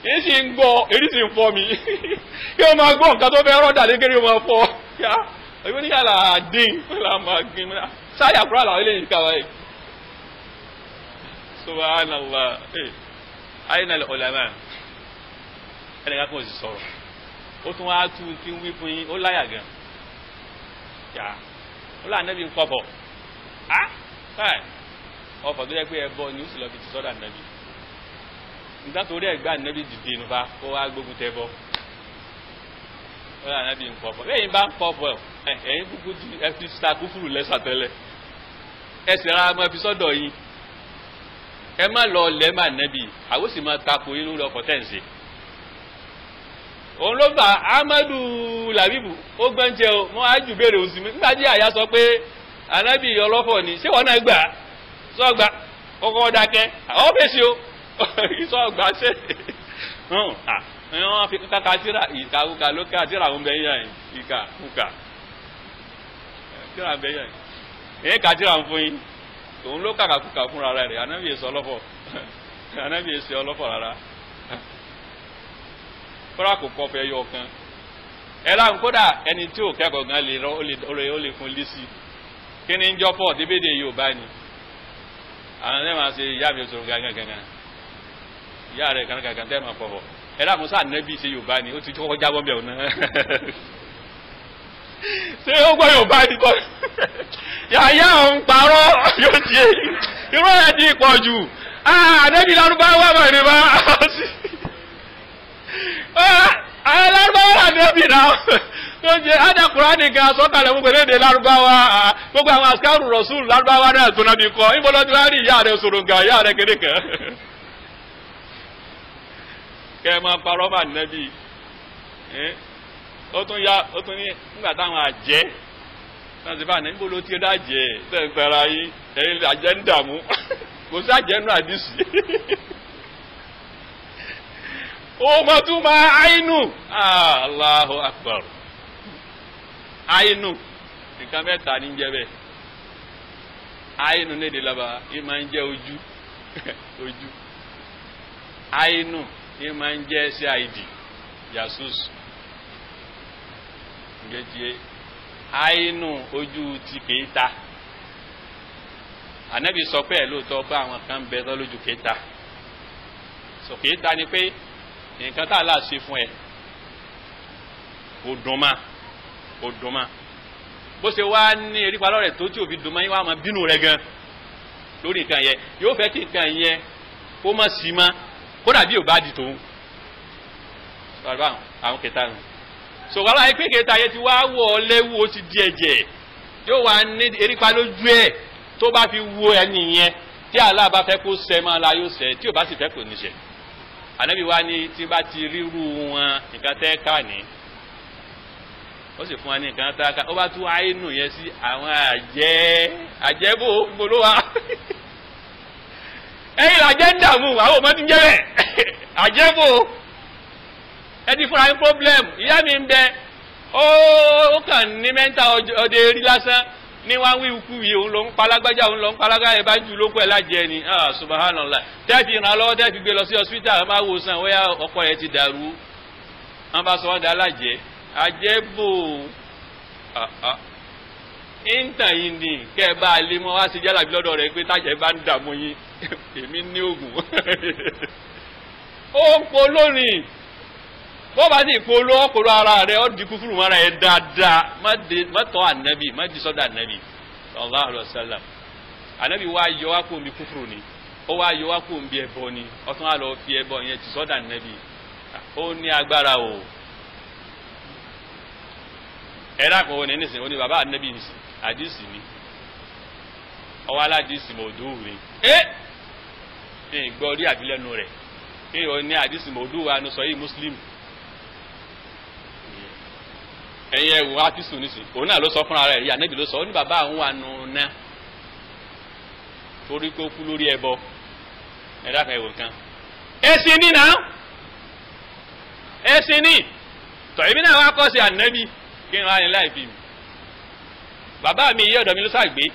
èyí sì ń gbọ́ èyí sì ń fọ́ mi kí o máa gbọ́ nǹkan tó fẹ́ rọ́dà lé kéré o máa fọ́ yá èyí ní yàrá àdín pẹ̀lú àmà gbin sáyà kúrò àlàó ilé yìí káwáyé subhanallah ayna al-ulama ẹnìkan kò sì sọ̀rọ̀ ó tún wá tú kí ń wí fún yín ó láyà gan yá ó là nẹ́bí ń kọ́bọ̀ ọ̀fọ̀ tó yẹ pé ẹbọ ni ó sì lọ fi ti sọ́dà nẹ́bí nígbà tó rí ẹ̀gbá nẹ́bí dìde inú bá ó wá gbógun tẹ́bọ́ ó là nẹ́bí ń kọ́bọ̀ lẹ́yìn bá ń kọ́bọ̀ ẹ̀yìn kúkú ẹ fi sakúfùrù lẹ́sà tẹ́lẹ̀ ẹ sì ra ọmọ fi sọ́dọ̀ yín ẹ má lọ lẹ́mà nẹ́bí àwọn sì máa tako inú lọ́kọ̀ tẹ̀sí òun ló fà Ahmadu Labibu ó gbọ́njẹ o wọ́n á jù béèrè òsì mi nígbà tí àyà sọ pé ànábì ọlọ́fọ̀ ni ṣé wọ́n náà gbà sọ́gbà kọ́kọ́ dákẹ́ àwọn fèsì o ìsọ́gbà ṣe wọ́n fi kàkà tíra ìkàkùkà ló ká tíra àwọn bẹ́yà ìkàkùkà tíra bẹ́yà èyí ká tíra fún yín òun ló kàkàkùkà fúnra rẹ̀ ànábì èsì ọlọ́fọ̀ ànábì èsì ọlọ́fọ̀ rárá kọ́ra kò kọ́ fẹ́ yọ kan ẹ̀rọ àǹkódà ẹni tí ò kẹ́kọ̀ọ́ gan ó lè fún lísì kí ni ń jọ́pọ̀ débédé Yorùbá ni àwọn ẹ̀ máa ṣe ìyá mi sọ̀rọ̀ gangan ìyá rẹ̀ gangan tẹ́ máa fọ̀fọ̀ ẹ̀rọ àmúṣà nẹ́bí ṣe Yorùbá ni ó ti kọ́kọ́ jábọ́ bẹ̀ ọ̀nà ṣé ó gbọ́ Yorùbá ni kọ́ yàyà òun parọ́ yóò ti irú ẹ̀ ti pọ̀ jù ànẹ́bí lárúbáwá wà ní bá àwọn lárúbáwá ànẹ́bí náà tó jẹ́ ádàkùnrá nìkan sọ́kàlẹ̀ mú pẹ̀lú èdè lárúbáwá gbogbo àwọn àsìkárù rọ̀sùn lárúbáwá náà tó náà bí kọ́ ìbọ̀lọ́dún wá rí ìyá rẹ̀ sọ̀rọ̀ nǹkan ìyá rẹ̀ kéde kan kẹ́ máa parọ́ bá nẹ́bí ó tún ní nígbà táwọn àjẹ́ náà sì bá ní níbo ló ti dá jẹ́ tẹ̀síra yín ẹ̀yin àjẹ́ ń dààmú kò sí àjẹ́ nù àdìsí ó mọ̀ tún máa àínú Allahu Akbar àínú nǹkan mẹ́ta ní jẹ́ bẹ́ẹ̀ àínú lédè lábá yìí máa ń jẹ́ ojú ojú àínú yìí máa ń jẹ́ CID jasus ngejie àínú ojú ti kéta ànábì sọ pé ẹ̀ lóòótọ́ pé àwọn kan bẹ tọ́ lójú kéta sọ kéta ni pé nǹkan tá a là ṣe fún ẹ kò dùn má bó ṣe wá ní erípa lọ́rẹ̀ tó tí òfin dùn má yín wá máa bínú rẹ gan lórí nǹkan yẹn yóò fẹ́ kí nǹkan yẹn kó má sí má kó dàbí ò bá di tòun sọ̀rọ̀ àwọn kẹta nù sọ̀rọ̀ aláyé pé kẹta yẹn ti wá wọ̀ ọ́ léwu ó ti di ẹ̀jẹ̀ yóò wá ní erípa lójú ẹ̀ tó bá fi wo ẹni yẹn tí Allah bá fẹ́ kó ṣẹ máa la yóò ṣẹ tí ò bá sì fẹ́ kò ní ṣẹ ànábì wa ni tí bá ti ríru wọn nǹkan tẹ́ ká ní ó sì fún wa ní nǹkan tẹ́ ká ó bá tún àínú yẹn sí àwọn àjẹ́bò gbólóhà ẹ̀yìn àjẹ́ ń dààmú àwọn ọmọ ti ń jẹ́ bẹ́ẹ̀ àjẹ́bò ẹ ti fúnra ní problem ìyá mi ń bẹ ó kàn ní mẹ́ta ọdẹ rí lásán ní wá wí ikú yìí òun ló ń palágbájá òun ló ń palágbájá ẹ bá jù lóko ẹ lájẹ ni subhanallah tẹ́ẹ̀fì ràn lọ́wọ́ tẹ́ẹ̀fì gbé lọ sí hospital máa wò sàn wọ́n yá ọkọ rẹ̀ ti dàrú wọ́n bá sọ wọ́n dá lájẹ àjẹbò ìntàn yìí ni kẹ́ ẹ bá a lé mọ́ wá sí jálàbí lọ́dọ̀ rẹ̀ pé tájẹ̀ bá ń dààmú yín èmi ní oògùn ó ń polórin bó bá sì polówó ara rẹ̀ ó di kúfúrú mọ́ra ẹ̀ dáadáa má tọ́ ànábì má di sọ́dọ̀ ànábì sallallahu alaihi wasallam ànábì wá yọ wá kó omi kúfúrú ni ó wá yọ wá kó omi ẹbọ ni ọtún wá lọ fi ẹbọ yẹn ti sọ́dọ̀ ànábì ó ní agbára o ẹ̀rá kan wọn ní nísìnyí ó ní bàbá ànábì àdìsí ni ọwọ́ aládìsí mọ̀ọ́dún mi gbọ́ rí àbílẹ́nu rẹ̀ ó ní àdìsí mọ̀ọ́dún wa ní sọ yìí Muslim ẹ̀yin ẹ̀wù ápísù nísì òun náà ló sọ fúnra rẹ̀ rí ànábì ló sọ ó ní bàbá àwọn wà nù ná torí kó kú lórí ẹbọ ẹ̀dá kan ẹ̀wò kan ẹ̀sìn ní náà ẹ̀sìn ní tọ̀ ibi náà wá kọ́ sí ànábì kí n wá ní láì fi mi bàbá mi yí ọ̀dọ̀ mi ló sàgbé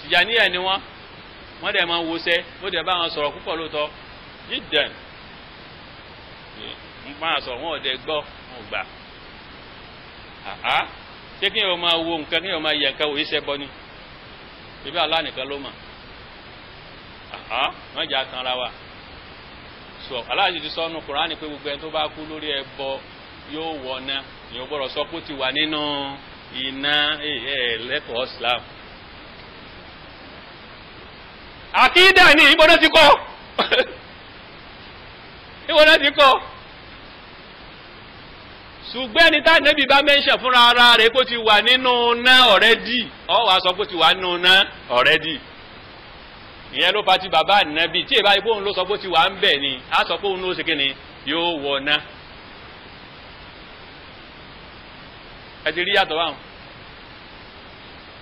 Tìjàníyà ni wọ́n dẹ̀ máa ń wọṣẹ́ mo dẹ̀ bá wọn sọ̀rọ̀ púpọ̀ lóòótọ́ jíjẹ̀n ń bá wọn sọ̀rọ̀ wọn ò dẹ̀ gbọ́ wọn ò gbà ṣé kí yóò máa wo nǹkan kí yóò máa yẹ nǹkan òye ṣẹbọ ni bíbí Allah nìkan ló mọ̀ wọ́n jà kan ra wa sọ Allah ti sọ nínú Kùránì pé gbogbo ẹni tó bá kú lórí ẹbọ yóò wọ̀ ná ìyẹn gbọ́dọ̀ sọ pé ó ti wà nínú iná lẹ́kọ̀ọ́ Islam àkídà ní ìbọnà ti kọ́ ṣùgbọ́n ẹni tá nẹ́bí bá mẹ́ńṣẹ̀ fúnra ara rẹ̀ kó ti wà nínú ná ọ̀rẹ́dì ọ wà sọ pé ti wà nínú ná ọ̀rẹ́dì ìyẹn ló fa ti bàbá nẹ́bí tí ìbá ipò òun ló sọ pé ti wà ń bẹ̀ ni á sọ pé òun ló ṣe kí ni yóò wọ̀ ná ẹ ti rí yàtọ̀ báwọn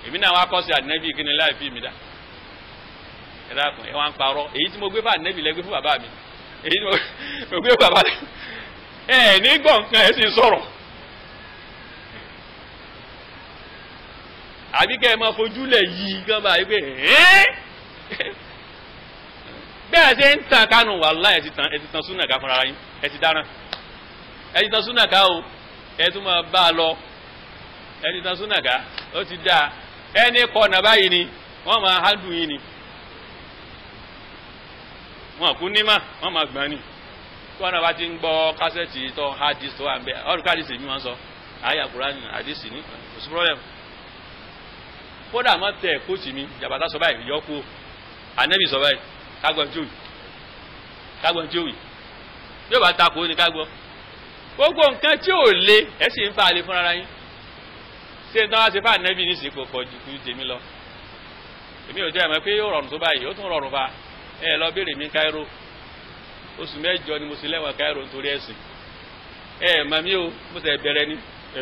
èmi náà wá kọ́ sí ànábì kí ni láì fi mi dá ẹ dákun ẹ wá ń parọ́ èyí tí mo gbé fún ànábì lẹ́gbẹ́ fún bàbá mi èyí tí mo gbé fún bàbá mi ẹ ní gbọ̀ǹkan ẹ sì ń sọ̀rọ̀ àbí kẹ́ ẹ máa fojúlẹ̀ yìí gan báyìí pé bẹ́ẹ̀ ṣe ń tàn kánú wàláhì ẹ ti tan súnà ká fúnra yín ẹ ti dáná ẹ ti tan súnà ká o ẹ tún máa bá a lọ ẹ ti tan súnà ká ó ti dáa ẹni kọ̀nà báyìí ni wọ́n máa hádùn yín ni wọn kú ní mà wọ́n máa gbọ́n ni kọ́nà bá ti ń gbọ́ kásẹ̀tì tó hadith tó wà ń bẹ ọdún káàdìsì mi wọ́n sọ àyà Kùránì hadisi ní kò sí problem kódà mọ́ tẹ̀ kóòtù mi jàbàtà sọ báyìí yọ kú ànẹ́bì sọ báyìí kágbọ́n tí ó wì yóò bá takò ní kágbọ́ gbogbo nǹkan tí ò le ẹ̀ sì ń fa àlè fúnra yín ṣé ń tán wá sí fún ànẹ́bì ní ìsìnkú pọ̀ ju kú tèmi lọ èmi ò jẹ́ ẹ̀mọ́ pé yóò rọrùn tó báyìí ó tún rọrùn fa ẹ lọ béèrè mi Cairo oṣù mẹ́jọ ni mo sì lẹ́wọ̀n Cairo nítorí ẹ̀sìn ẹ mọ̀ mí o mo sì bẹ̀rẹ̀ ni